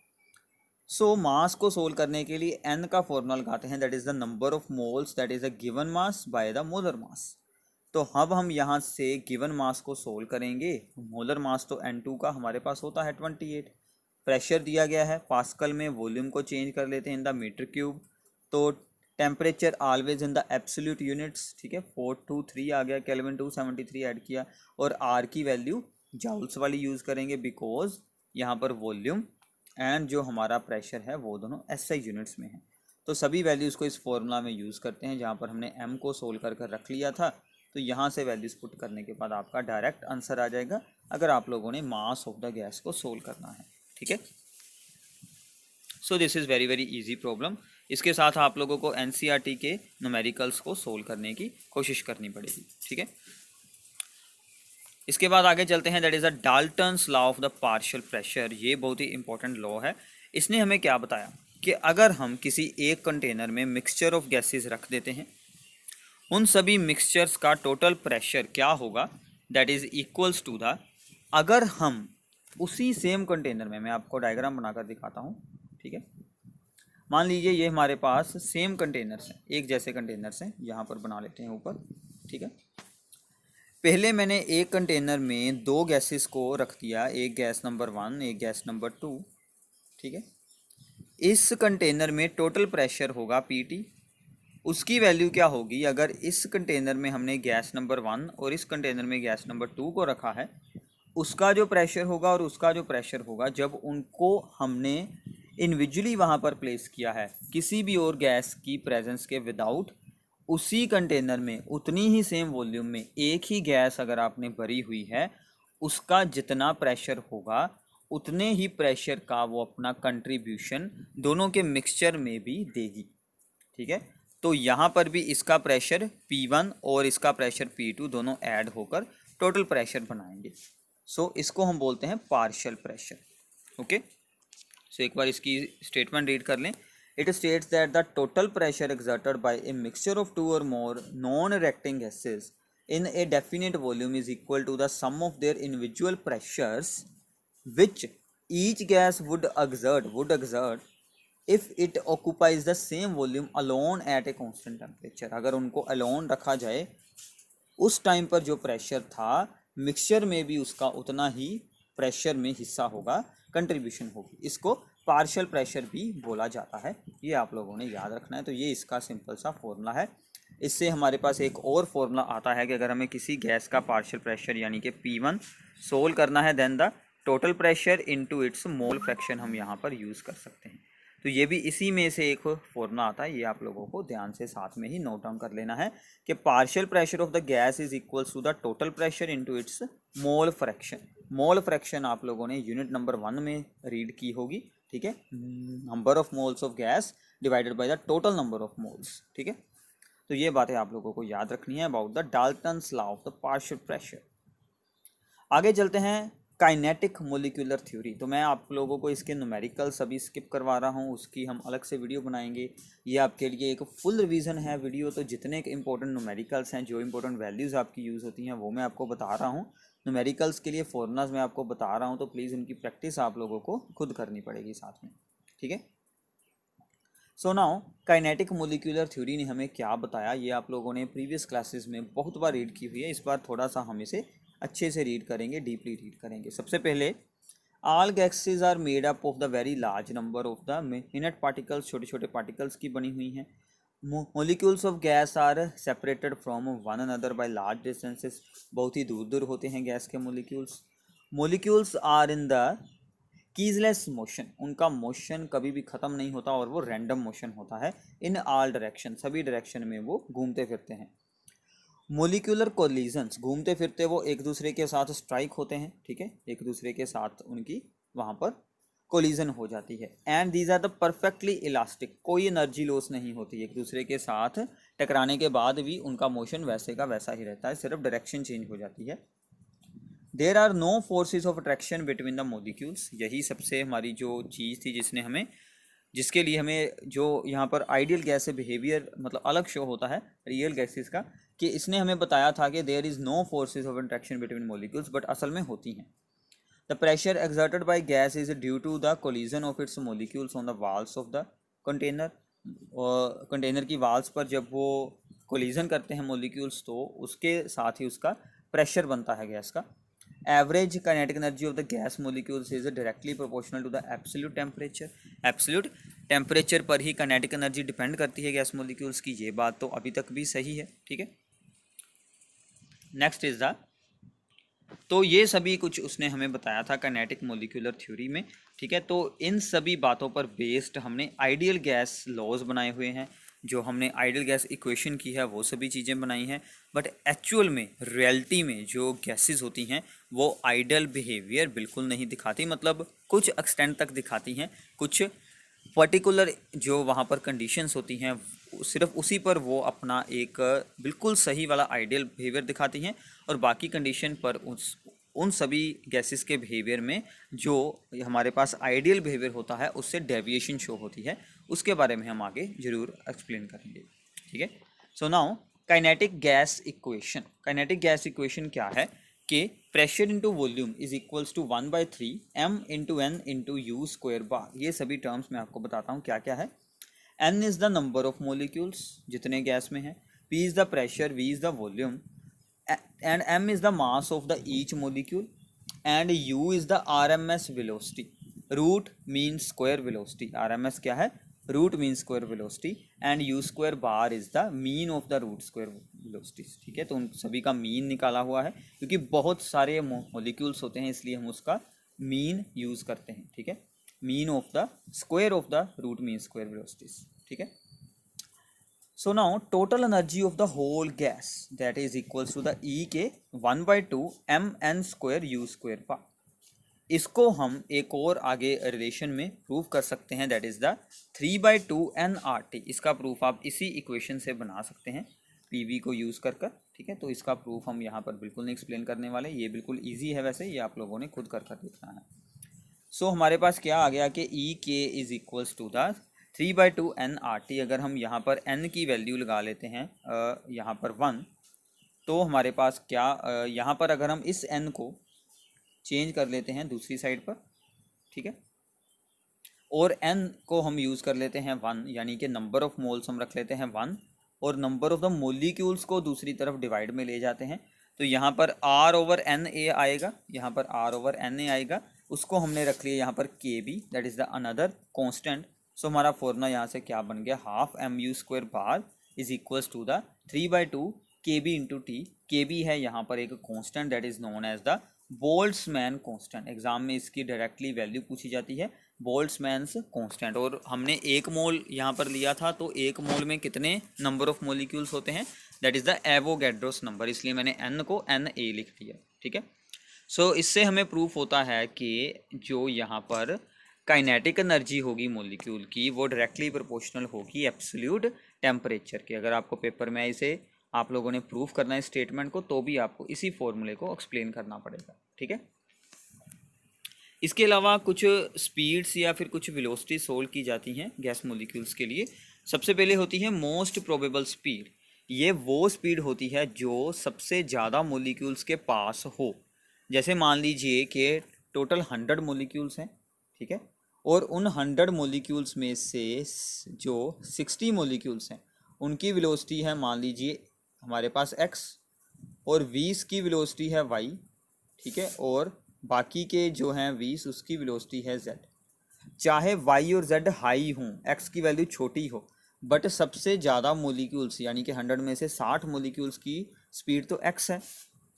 सो मास को सोल्व करने के लिए एन का फॉर्मूला लगाते हैं, that is the number of moles that is a given mass by the molar mass. तो अब हम यहाँ से गिवन मास को सोल्व करेंगे। मोलर मास तो N2 का हमारे पास होता है 28, प्रेशर दिया गया है पास्कल में, वॉल्यूम को चेंज कर लेते हैं इन द मीटर क्यूब, तो temperature always in the absolute units. ठीक है, 423 आ गया, केल्विन 273 ऐड किया, और आर की वैल्यू जाउल्स वाली यूज़ करेंगे बिकॉज यहाँ पर वॉल्यूम एंड जो हमारा प्रेशर है वो दोनों एसआई यूनिट्स में है। तो सभी वैल्यूज़ को इस फॉर्मूला में यूज़ करते हैं, जहाँ पर हमने एम को सोल्व कर रख लिया था, तो यहाँ से वैल्यूज़ पुट करने के बाद आपका डायरेक्ट आंसर आ जाएगा, अगर आप लोगों ने मास ऑफ द गैस को सोल्व करना है। ठीक है, so this is very very easy problem. इसके साथ आप लोगों को एनसीईआरटी के न्यूमेरिकल्स को सोल्व करने की कोशिश करनी पड़ेगी। ठीक है, इसके बाद आगे चलते हैं, that is a Dalton's law of the partial pressure. ये बहुत ही इंपॉर्टेंट लॉ है। इसने हमें क्या बताया कि अगर हम किसी एक कंटेनर में मिक्सचर ऑफ गैसेस रख देते हैं, उन सभी मिक्सचर्स का टोटल प्रेशर क्या होगा, that is equals to the, अगर हम उसी सेम कंटेनर में, मैं आपको डायग्राम बनाकर दिखाता हूँ। ठीक है, मान लीजिए ये हमारे पास सेम कंटेनर्स हैं, एक जैसे कंटेनर्स हैं, यहाँ पर बना लेते हैं ऊपर। ठीक है, पहले मैंने एक कंटेनर में 2 गैसेस को रख दिया, एक गैस नंबर 1, एक गैस नंबर 2। ठीक है, इस कंटेनर में टोटल प्रेशर होगा पीटी। उसकी वैल्यू क्या होगी, अगर इस कंटेनर में हमने गैस नंबर 1 और इस कंटेनर में गैस नंबर 2 को रखा है, उसका जो प्रेशर होगा और उसका जो प्रेशर होगा, जब उनको हमने इंडिविजुअली वहाँ पर प्लेस किया है किसी भी और गैस की प्रेजेंस के विदाउट, उसी कंटेनर में उतनी ही सेम वॉल्यूम में एक ही गैस अगर आपने भरी हुई है, उसका जितना प्रेशर होगा उतने ही प्रेशर का वो अपना कंट्रीब्यूशन दोनों के मिक्सचर में भी देगी। ठीक है, तो यहाँ पर भी इसका प्रेशर P1 और इसका प्रेशर P2 दोनों ऐड होकर टोटल प्रेशर बनाएंगे। सो इसको हम बोलते हैं पार्शियल प्रेशर। ओके, सो एक बार इसकी स्टेटमेंट रीड कर लें। It states that the total pressure exerted by a mixture of 2 or more non-reacting gases in a definite volume is equal to the sum of their individual pressures which each gas would exert if it occupies the same volume alone at a constant temperature। अगर उनको alone रखा जाए, उस time पर जो pressure था mixture में भी उसका उतना ही प्रेशर में हिस्सा होगा, कंट्रीब्यूशन होगी। इसको पार्शियल प्रेशर भी बोला जाता है, ये आप लोगों ने याद रखना है। तो ये इसका सिंपल सा फॉर्मूला है। इससे हमारे पास एक और फॉर्मूला आता है कि अगर हमें किसी गैस का पार्शियल प्रेशर यानी कि P1 सोल्व करना है, then the total pressure into its mole fraction हम यहाँ पर यूज़ कर सकते हैं। तो ये भी इसी में से एक फॉर्मूला आता है, ये आप लोगों को ध्यान से साथ में ही नोट डाउन कर लेना है कि partial pressure of the gas is equals to the total pressure into its mole fraction. Mole fraction आप लोगों ने यूनिट नंबर 1 में रीड की होगी, ठीक है, number of moles of gas divided by the total number of moles, ठीक है। तो ये बातें आप लोगों को याद रखनी है about the Dalton's law of the partial pressure. आगे चलते हैं काइनेटिक मोलिकुलर थ्योरी। तो मैं आप लोगों को इसके न्यूमेरिकल्स अभी स्किप करवा रहा हूँ, उसकी हम अलग से वीडियो बनाएंगे। ये आपके लिए एक फुल रिवीजन है वीडियो, तो जितने इंपॉर्टेंट न्यूमेरिकल्स हैं, जो इंपॉर्टेंट वैल्यूज़ आपकी यूज़ होती हैं, वो मैं आपको बता रहा हूँ। न्यूमेरिकल्स के लिए फॉर्मूलाज मैं आपको बता रहा हूँ, तो प्लीज़ उनकी प्रैक्टिस आप लोगों को खुद करनी पड़ेगी साथ में, ठीक है। So now kinetic molecular theory ने हमें क्या बताया, ये आप लोगों ने प्रीवियस क्लासेस में बहुत बार रीड की हुई है। इस बार थोड़ा सा हम इसे अच्छे से रीड करेंगे, डीपली रीड करेंगे। सबसे पहले all gases are made up of the very large number of the minute particles, छोटे छोटे पार्टिकल्स की बनी हुई हैं। Molecules of gas are separated from one another by large distances, बहुत ही दूर दूर होते हैं गैस के molecules. Molecules are in the ceaseless motion, उनका मोशन कभी भी ख़त्म नहीं होता और वो रैंडम मोशन होता है। इन ऑल डायरेक्शन, सभी डायरेक्शन में वो घूमते फिरते हैं। मोलिकुलर कोलिजन्स, घूमते फिरते वो एक दूसरे के साथ स्ट्राइक होते हैं, ठीक है, एक दूसरे के साथ उनकी वहाँ पर कोलिजन हो जाती है। And these are the perfectly elastic, कोई एनर्जी लॉस नहीं होती, एक दूसरे के साथ टकराने के बाद भी उनका मोशन वैसे का वैसा ही रहता है, सिर्फ डायरेक्शन चेंज हो जाती है। There are no forces of attraction between the molecules, यही सबसे हमारी जो चीज़ थी जिसके लिए हमें जो यहाँ पर आइडियल गैस से बिहेवियर मतलब अलग शो होता है रियल गैसेस का, कि इसने हमें बताया था कि there is no forces of attraction between molecules, but असल में होती हैं। The pressure exerted by gas is due to the collision of its molecules on the walls of the container, container की वाल्स पर जब वो कोलिजन करते हैं मोलिक्यूल्स, तो उसके साथ ही उसका प्रेशर बनता है गैस का। Average kinetic energy of the gas molecules is directly proportional to the absolute temperature, absolute temperature पर ही काइनेटिक एनर्जी डिपेंड करती है गैस मोलिक्यूल्स की। ये बात तो अभी तक भी सही है, ठीक है। नेक्स्ट इज द, तो ये सभी कुछ उसने हमें बताया था काइनेटिक मोलिकुलर थ्योरी में, ठीक है। तो इन सभी बातों पर बेस्ड हमने आइडियल गैस लॉज बनाए हुए हैं, जो हमने आइडियल गैस इक्वेशन की है वो सभी चीज़ें बनाई हैं। बट एक्चुअल में रियलिटी में जो गैसेस होती हैं वो आइडियल बिहेवियर बिल्कुल नहीं दिखाती, मतलब कुछ एक्सटेंट तक दिखाती हैं, कुछ पर्टिकुलर जो वहाँ पर कंडीशंस होती हैं सिर्फ उसी पर वो अपना एक बिल्कुल सही वाला आइडियल बिहेवियर दिखाती हैं, और बाकी कंडीशन पर उन सभी गैसेस के बिहेवियर में जो हमारे पास आइडियल बिहेवियर होता है उससे डेविएशन शो होती है। उसके बारे में हम आगे जरूर एक्सप्लेन करेंगे, ठीक है। So now kinetic gas equation, kinetic gas equation क्या है कि pressure into volume is equals to 1/3 m into N into U square bar. ये सभी टर्म्स मैं आपको बताता हूँ क्या क्या है। n is the number of molecules, जितने गैस में है, p is the pressure, v is the volume, and m is the mass of the each molecule, and u is the RMS velocity, root mean square velocity, RMS क्या है, root mean square velocity, and u square bar is the mean of the root square velocity, ठीक है। तो उन सभी का mean निकाला हुआ है, क्योंकि बहुत सारे मोलिक्यूल्स होते हैं इसलिए हम उसका मीन यूज़ करते हैं, ठीक है, mean of the square of the root mean square velocities, ठीक है। So now total energy of the whole gas that is equals to the E के 1/2 mn square u square bar। इसको हम एक और आगे रिलेशन में प्रूव कर सकते हैं, दैट इज़ द 3/2 nRT। इसका प्रूफ आप इसी इक्वेशन से बना सकते हैं PV को यूज़ कर, ठीक है। तो इसका प्रूफ हम यहाँ पर बिल्कुल नहीं एक्सप्लेन करने वाले, ये बिल्कुल ईजी है, वैसे ये आप लोगों ने खुद कर देखना है। सो हमारे पास क्या आ गया कि E के is equals to the 3/2 nRT। अगर हम यहाँ पर n की वैल्यू लगा लेते हैं यहाँ पर 1, तो हमारे पास क्या यहाँ पर अगर हम इस n को चेंज कर लेते हैं दूसरी साइड पर, ठीक है, और n को हम यूज़ कर लेते हैं 1, यानी कि नंबर ऑफ मोल्स हम रख लेते हैं 1, और नंबर ऑफ द मोलिक्यूल्स को दूसरी तरफ डिवाइड में ले जाते हैं, तो यहाँ पर R/NA आएगा, यहाँ पर R/NA आएगा, उसको हमने रख लिया यहाँ पर KB, that is the another constant. So हमारा फॉर्मूला यहाँ से क्या बन गया, half mu square bar is equals to the 3/2 KB into T। KB है यहाँ पर एक constant that is known as the Boltzmann constant. Exam में इसकी डायरेक्टली वैल्यू पूछी जाती है, बोल्ट्जमैन्स कॉन्स्टेंट। और हमने 1 मोल यहाँ पर लिया था, तो 1 मोल में कितने नंबर ऑफ मोलिक्यूल्स होते हैं, that is the Avogadro's number, इसलिए मैंने n को Na लिख दिया, ठीक है। सो इससे हमें प्रूफ होता है कि जो यहाँ पर काइनेटिक एनर्जी होगी मॉलिक्यूल की वो डायरेक्टली प्रोपोर्शनल होगी एब्सोल्यूट टेम्परेचर के। अगर आपको पेपर में इसे आप लोगों ने प्रूफ करना है स्टेटमेंट को, तो भी आपको इसी फॉर्मूले को एक्सप्लेन करना पड़ेगा, ठीक है। इसके अलावा कुछ स्पीड्स या फिर कुछ वेलोसिटी सोल्व की जाती हैं गैस मॉलिक्यूल्स के लिए। सबसे पहले होती है मोस्ट प्रोबेबल स्पीड। ये वो स्पीड होती है जो सबसे ज़्यादा मॉलिक्यूल्स के पास हो। जैसे मान लीजिए कि टोटल 100 मॉलिक्यूल्स हैं, ठीक है, और उन 100 मॉलिक्यूल्स में से जो 60 मॉलिक्यूल्स हैं उनकी वेलोसिटी है मान लीजिए हमारे पास x, और 20 की वेलोसिटी है y, ठीक है, और बाकी के जो हैं 20 उसकी वेलोसिटी है z। चाहे y और z हाई हों, x की वैल्यू छोटी हो, बट सबसे ज़्यादा मॉलिक्यूल्स यानी कि 100 में से 60 मॉलिक्यूल्स की स्पीड तो x है।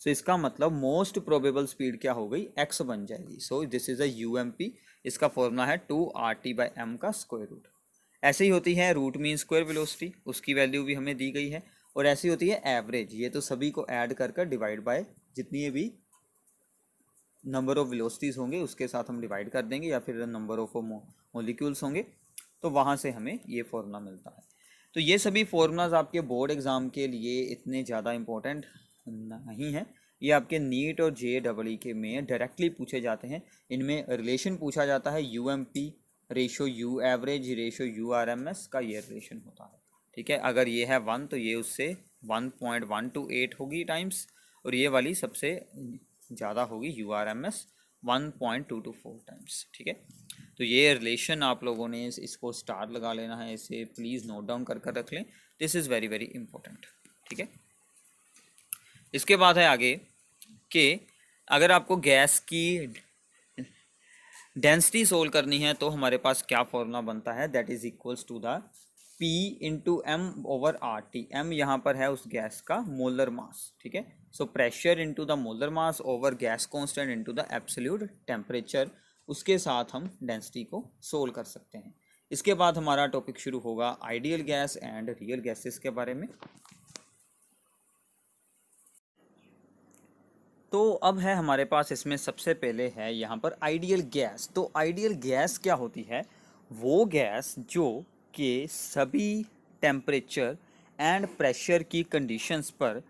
सो इसका मतलब मोस्ट प्रोबेबल स्पीड क्या हो गई, x बन जाएगी। सो दिस इज अ UMP। इसका फॉर्मूला है 2RT/m का स्क्वायर रूट। ऐसे ही होती है रूट मीन स्क्वायर वेलोसिटी, उसकी वैल्यू भी हमें दी गई है। और ऐसी होती है एवरेज, ये तो सभी को ऐड कर डिवाइड बाय जितनी भी नंबर ऑफ वेलोसिटीज़ होंगे उसके साथ हम डिवाइड कर देंगे, या फिर नंबर ऑफ मॉलिक्यूल्स होंगे, तो वहाँ से हमें ये फॉर्मूला मिलता है। तो ये सभी फॉर्मूलाज आपके बोर्ड एग्ज़ाम के लिए इतने ज़्यादा इम्पोर्टेंट नहीं हैं। ये आपके नीट और JEE के में डायरेक्टली पूछे जाते हैं। इनमें रिलेशन पूछा जाता है UMP ratio U average ratio URMS का, ये रिलेशन होता है, ठीक है। अगर ये है 1 तो ये उससे 1.128 होगी टाइम्स, और ये वाली सबसे ज़्यादा होगी URMS 1.224 टाइम्स, ठीक है। तो ये रिलेशन आप लोगों ने इसको स्टार लगा लेना है, इसे प्लीज़ नोट डाउन कर रख लें। This is very very important, ठीक है। इसके बाद है आगे कि अगर आपको गैस की डेंसिटी सोल्व करनी है तो हमारे पास क्या फॉर्मूला बनता है, that is equals to the P/m/RT। m यहाँ पर है उस गैस का मोलर मास, ठीक है। So pressure into the molar mass over gas constant into the absolute temperature, उसके साथ हम डेंसिटी को सोल्व कर सकते हैं। इसके बाद हमारा टॉपिक शुरू होगा ideal gas and real gases के बारे में। तो अब है हमारे पास इसमें सबसे पहले है यहाँ पर आइडियल गैस। तो आइडियल गैस क्या होती है, वो गैस जो कि सभी टेम्परेचर एंड प्रेशर की कंडीशंस पर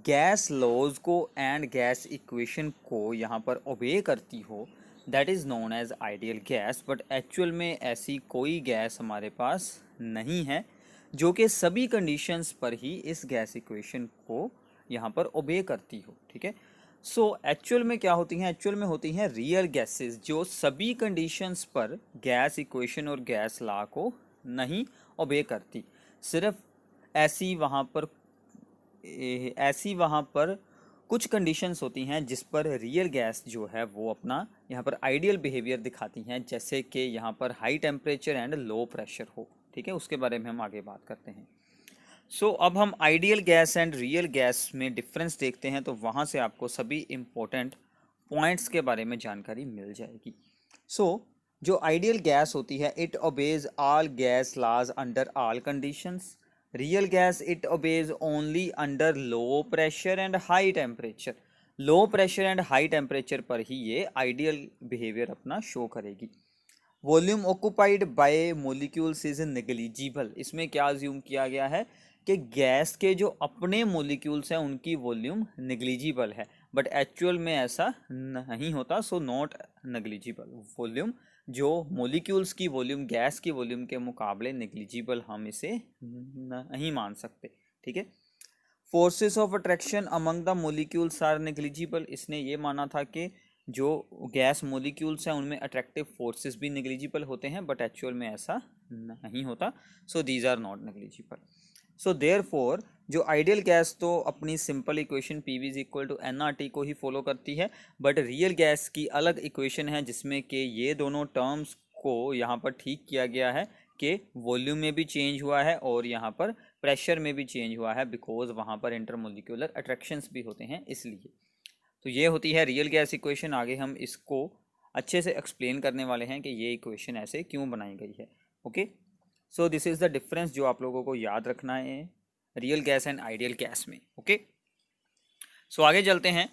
गैस लॉज को एंड गैस इक्वेशन को यहाँ पर ओबे करती हो, that is known as ideal gas. But actual में ऐसी कोई गैस हमारे पास नहीं है जो कि सभी कंडीशंस पर ही इस गैस इक्वेशन को यहाँ पर ओबे करती हो, ठीक है। सो एक्चुअल में क्या होती हैं, एक्चुअल में होती हैं रियल गैसेस जो सभी कंडीशंस पर गैस इक्वेशन और गैस लॉ को नहीं ओबे करती। सिर्फ ऐसी वहाँ पर कुछ कंडीशंस होती हैं जिस पर रियल गैस जो है वो अपना यहाँ पर आइडियल बिहेवियर दिखाती हैं, जैसे कि यहाँ पर high temperature and low pressure हो, ठीक है। उसके बारे में हम आगे बात करते हैं। सो अब हम ideal gas and real gas में डिफरेंस देखते हैं, तो वहाँ से आपको सभी इम्पोर्टेंट पॉइंट्स के बारे में जानकारी मिल जाएगी। सो जो आइडियल गैस होती है, it obeys all gas laws under all conditions. Real gas it obeys only under low pressure and high temperature. Low pressure and high temperature पर ही ये आइडियल बिहेवियर अपना शो करेगी। Volume occupied by molecules is negligible. इसमें क्या assume किया गया है कि गैस के जो अपने मॉलिक्यूल्स हैं उनकी वॉल्यूम नेग्लिजिबल है, बट एक्चुअल में ऐसा नहीं होता। सो नॉट नेग्लिजिबल वॉल्यूम, जो मॉलिक्यूल्स की वॉल्यूम गैस की वॉल्यूम के मुकाबले नेग्लिजिबल हम इसे नहीं मान सकते, ठीक है। Forces of attraction among the molecules are negligible. इसने ये माना था कि जो गैस मॉलिक्यूल्स हैं उनमें अट्रैक्टिव फोर्सेस भी नेग्लिजिबल होते हैं, बट एक्चुअल में ऐसा नहीं होता। So these are not negligible. So therefore जो आइडियल गैस तो अपनी simple equation PV is equal to nRT को ही फॉलो करती है, बट रियल गैस की अलग इक्वेशन है जिसमें कि ये दोनों टर्म्स को यहाँ पर ठीक किया गया है कि वॉल्यूम में भी चेंज हुआ है और यहाँ पर प्रेशर में भी चेंज हुआ है, बिकॉज वहाँ पर इंटरमोलिक्यूलर अट्रैक्शंस भी होते हैं इसलिए। तो ये होती है रियल गैस इक्वेशन। आगे हम इसको अच्छे से एक्सप्लेन करने वाले हैं कि ये इक्वेशन ऐसे क्यों बनाई गई है, okay. So this is the difference जो आप लोगों को याद रखना है real gas and ideal gas में, ओके। सो आगे चलते हैं।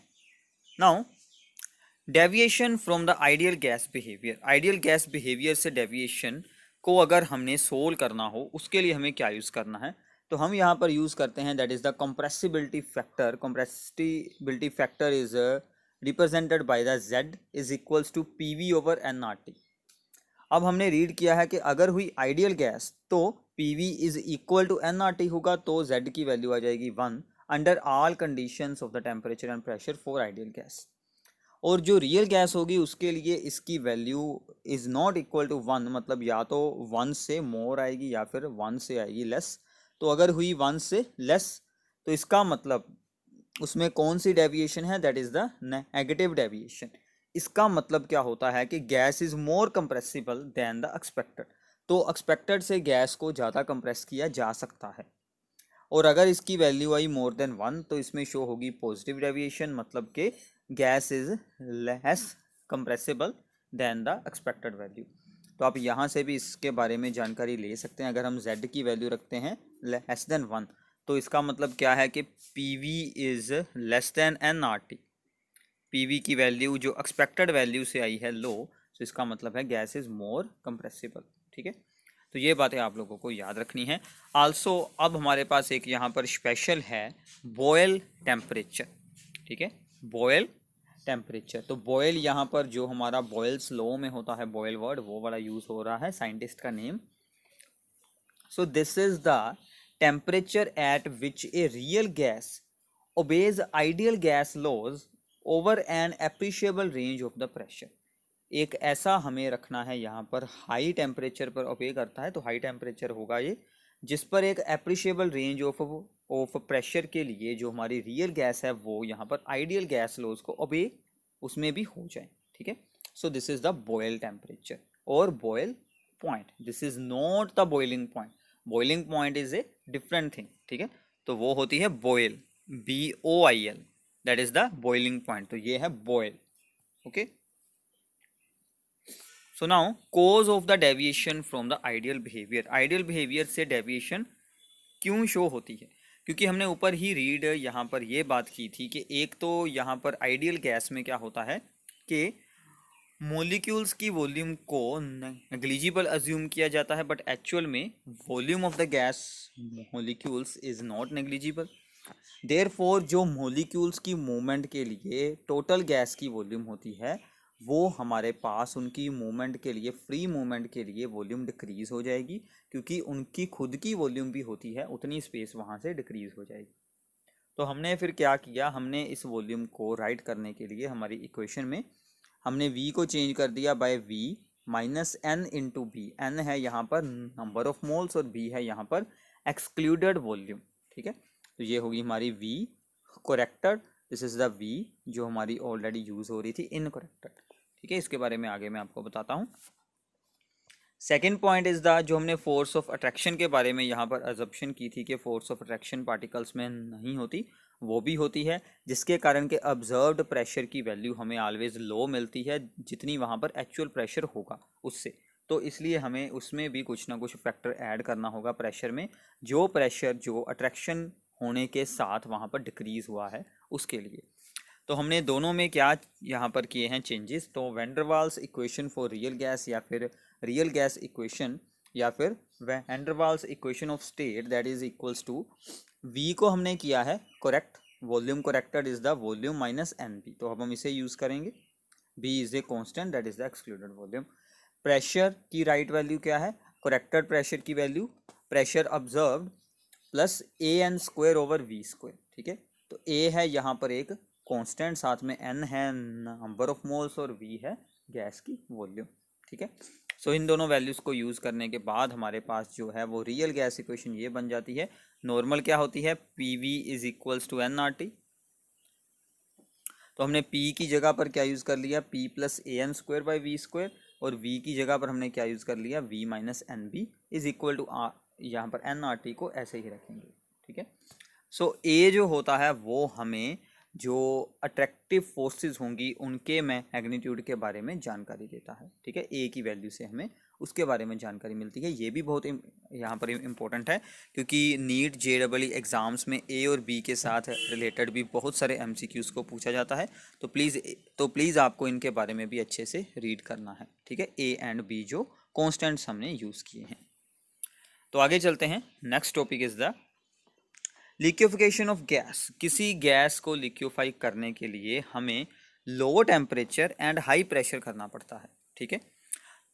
Now deviation from the ideal gas behaviour, ideal gas behaviour से डेविएशन को अगर हमने सोल्व करना हो उसके लिए हमें क्या यूज़ करना है, तो हम यहाँ पर यूज़ करते हैं that is the compressibility factor. Compressibility factor is represented by the Z is equals to PV over NRT। अब हमने रीड किया है कि अगर हुई आइडियल गैस तो PV is equal to NRT होगा, तो Z की वैल्यू आ जाएगी 1 under all conditions of the temperature and pressure for ideal gas. और जो रियल गैस होगी उसके लिए इसकी value is not equal to 1, मतलब या तो 1 से मोर आएगी या फिर 1 से आएगी लेस। तो अगर हुई 1 से लेस तो इसका मतलब उसमें कौन सी डेविएशन है, that is the negative deviation. इसका मतलब क्या होता है कि gas is more compressible than the expected, तो एक्सपेक्टेड से गैस को ज़्यादा कंप्रेस किया जा सकता है। और अगर इसकी वैल्यू आई मोर देन 1 तो इसमें शो होगी पॉजिटिव डेविएशन, मतलब कि gas is less compressible than the expected value. तो आप यहाँ से भी इसके बारे में जानकारी ले सकते हैं। अगर हम Z की वैल्यू रखते हैं लेस देन 1 तो इसका मतलब क्या है कि PV is less than NRT। PV की वैल्यू जो एक्सपेक्टेड वैल्यू से आई है लो, तो इसका मतलब है गैस इज मोर कंप्रेसिबल। ठीक है, तो ये बातें आप लोगों को याद रखनी है। आल्सो अब हमारे पास एक यहाँ पर स्पेशल है बॉयल टेम्परेचर। ठीक है, बॉयल टेम्परेचर। तो बॉयल यहाँ पर जो हमारा बॉयल्स लॉ में होता है बॉयल वर्ड, वो वाला यूज़ हो रहा है, साइंटिस्ट का name. So this is the temperature at which a real gas obeys ideal gas laws over an appreciable range of the pressure. एक ऐसा हमें रखना है यहाँ पर हाई टेम्परेचर पर ओबे करता है, तो हाई टेम्परेचर होगा ये जिस पर एक एप्रिशिएबल रेंज ऑफ प्रेशर के लिए जो हमारी रियल गैस है वो यहाँ पर आइडियल गैस लॉज को ओबे उसमें भी हो जाए। ठीक है, so this is the boil temperature और boil point. This is not the boiling point, boiling point is a different thing. ठीक है, तो वो होती है boil, BOIL, that is the boiling point. तो ये है boil. Okay, so now cause of the deviation from the ideal behaviour. Ideal behaviour से डेविएशन क्यों शो होती है, क्योंकि हमने ऊपर ही रीड यहाँ पर ये बात की थी कि एक तो यहाँ पर आइडियल गैस में क्या होता है कि मॉलिक्यूल्स की वॉल्यूम को नेग्लिजिबल अज्यूम किया जाता है, बट एक्चुअल में volume of the gas molecules is not negligible. Therefore जो मॉलिक्यूल्स की मूवमेंट के लिए टोटल गैस की वॉल्यूम होती है वो हमारे पास उनकी मूवमेंट के लिए, फ्री मूवमेंट के लिए वॉल्यूम डिक्रीज़ हो जाएगी, क्योंकि उनकी खुद की वॉल्यूम भी होती है, उतनी स्पेस वहाँ से डिक्रीज़ हो जाएगी। तो हमने फिर क्या किया, हमने इस वॉल्यूम को राइट करने के लिए हमारी इक्वेशन में हमने V को चेंज कर दिया by V minus N into B. N है यहाँ पर नंबर ऑफ मोल्स और B है यहाँ पर एक्सक्लूडेड वॉल्यूम। ठीक है, तो ये होगी हमारी V corrected, this is the V जो हमारी ऑलरेडी यूज़ हो रही थी इनकरेक्टेड। ठीक है, इसके बारे में आगे मैं आपको बताता हूँ। सेकेंड पॉइंट इज द जो हमने फोर्स ऑफ अट्रैक्शन के बारे में यहाँ पर अजम्पशन की थी कि फोर्स ऑफ अट्रैक्शन पार्टिकल्स में नहीं होती, वो भी होती है, जिसके कारण के ऑब्जर्व्ड प्रेशर की वैल्यू हमें ऑलवेज लो मिलती है जितनी वहाँ पर एक्चुअल प्रेशर होगा उससे। तो इसलिए हमें उसमें भी कुछ ना कुछ फैक्टर ऐड करना होगा प्रेशर में, जो प्रेशर जो अट्रैक्शन होने के साथ वहाँ पर डिक्रीज़ हुआ है उसके लिए। तो हमने दोनों में क्या यहाँ पर किए हैं चेंजेस। तो van der Waals equation for real gas या फिर रियल गैस इक्वेशन या फिर van der Waals equation of state that is equals to V को हमने किया है correct, volume corrected is the volume minus NB, तो अब हम इसे यूज़ करेंगे। B is a constant that is the excluded volume. Pressure की राइट वैल्यू क्या है, करेक्टेड प्रेशर की value pressure observed plus AN square over V square. ठीक है, तो A है यहाँ पर एक कांस्टेंट, साथ में N है नंबर ऑफ मोल्स और V है गैस की वॉल्यूम। ठीक है, सो इन दोनों वैल्यूज़ को यूज़ करने के बाद हमारे पास जो है वो रियल गैस इक्वेशन ये बन जाती है। नॉर्मल क्या होती है, PV is equals to NRT। तो हमने P की जगह पर क्या यूज़ कर लिया, P plus AN square by V square, और V की जगह पर हमने क्या यूज़ कर लिया, V minus NB is equal to यहाँ पर NRT को ऐसे ही रखेंगे। ठीक है, सो A जो होता है वो हमें जो अट्रैक्टिव फोर्सेस होंगी उनके मैग्नीट्यूड के बारे में जानकारी देता है, ठीक है। ए की वैल्यू से हमें उसके बारे में जानकारी मिलती है। ये भी बहुत यहाँ पर इम्पोर्टेंट है, क्योंकि नीट JEE एग्ज़ाम्स में ए और बी के साथ रिलेटेड भी बहुत सारे MCQs को पूछा जाता है। तो प्लीज़ आपको इनके बारे में भी अच्छे से रीड करना है, ठीक है। ए एंड बी जो कॉन्स्टेंट्स हमने यूज़ किए हैं। तो आगे चलते हैं। Next topic is the liquefaction of gas. किसी गैस को लिक्विफाई करने के लिए हमें low temperature and high pressure करना पड़ता है, ठीक है।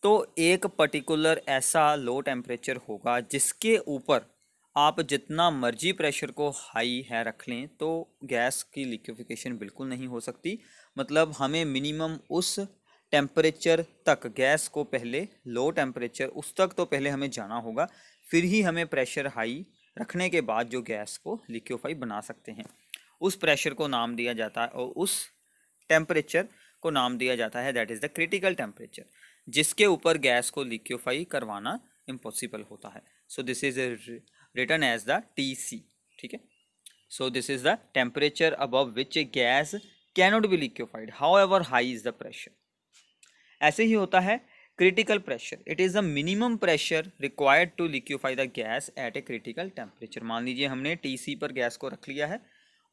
तो एक पर्टिकुलर ऐसा लो टेम्परेचर होगा जिसके ऊपर आप जितना मर्जी प्रेशर को हाई है रख लें तो गैस की लिक्विफिकेशन बिल्कुल नहीं हो सकती। मतलब हमें मिनिमम उस टेम्परेचर तक, गैस को पहले लो टेम्परेचर उस तक तो पहले हमें जाना होगा, फिर ही हमें प्रेशर हाई रखने के बाद जो गैस को लिक्विफाई बना सकते हैं। उस प्रेशर को नाम दिया जाता है और उस टेम्परेचर को नाम दिया जाता है, that is the critical temperature, जिसके ऊपर गैस को लिक्विफाई करवाना इम्पॉसिबल होता है। So this is written as the TC, ठीक है। So this is the temperature above which a gas cannot be liquefied however high is the pressure. ऐसे ही होता है critical pressure. It is the minimum pressure required to liquefy the gas at a critical temperature. मान लीजिए हमने TC पर gas को रख लिया है,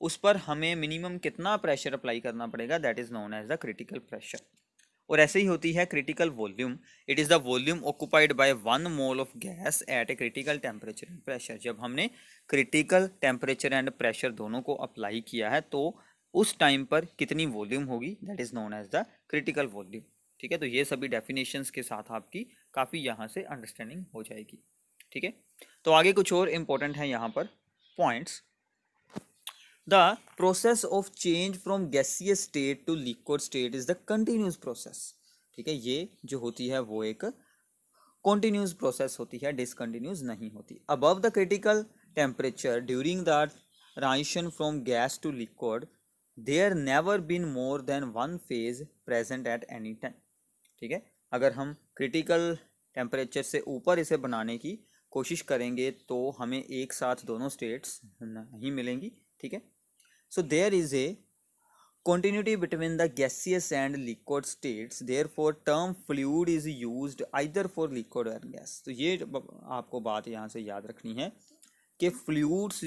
उस पर हमें मिनिमम कितना प्रेशर अप्लाई करना पड़ेगा, that is known as the critical pressure. और ऐसे ही होती है critical volume. It is the volume occupied by 1 mole of gas at a critical temperature and pressure. जब हमने क्रिटिकल टेम्परेचर एंड प्रेशर दोनों को अप्लाई किया है तो उस टाइम पर कितनी वॉल्यूम होगी, that is known as the critical volume, ठीक है। तो ये सभी डेफिनेशंस के साथ आपकी काफ़ी यहाँ से अंडरस्टैंडिंग हो जाएगी, ठीक है। तो आगे कुछ और इम्पोर्टेंट है यहाँ पर points. The process of change from gaseous state to liquid state is the continuous process, ठीक है। ये जो होती है वो एक continuous process होती है, discontinuous नहीं होती। Above the critical temperature during the transition from gas to liquid, there never been more than one phase present at any time, ठीक है। अगर हम क्रिटिकल टेम्परेचर से ऊपर इसे बनाने की कोशिश करेंगे तो हमें एक साथ दोनों स्टेट्स नहीं मिलेंगी, ठीक है। So there is a continuity between the gaseous and liquid states, therefore term fluid is used either for liquid or gas। तो ये आपको बात यहाँ से याद रखनी है कि फ्लूइड्स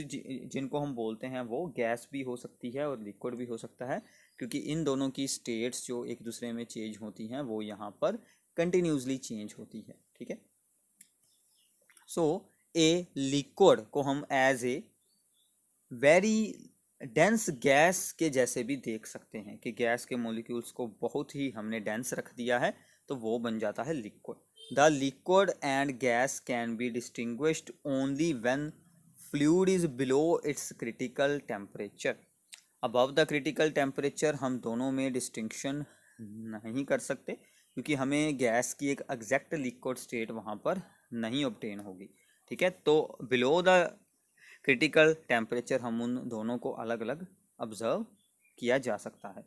जिनको हम बोलते हैं वो गैस भी हो सकती है और लिक्विड भी हो सकता है, क्योंकि इन दोनों की स्टेट्स जो एक दूसरे में चेंज होती हैं वो यहाँ पर कंटिन्यूसली चेंज होती है, ठीक है। सो ए लिक्विड को हम as a very dense gas के जैसे भी देख सकते हैं कि गैस के मॉलिक्यूल्स को बहुत ही हमने डेंस रख दिया है तो वो बन जाता है liquid. The liquid and gas can be distinguished only when fluid is below it's critical temperature. Above the critical temperature हम दोनों में डिस्टिंक्शन नहीं कर सकते, क्योंकि हमें गैस की एक एग्जैक्ट लिक्विड स्टेट वहाँ पर नहीं ऑब्टेन होगी, ठीक है। तो बिलो द क्रिटिकल टेम्परेचर हम उन दोनों को अलग अलग ऑब्जर्व किया जा सकता है।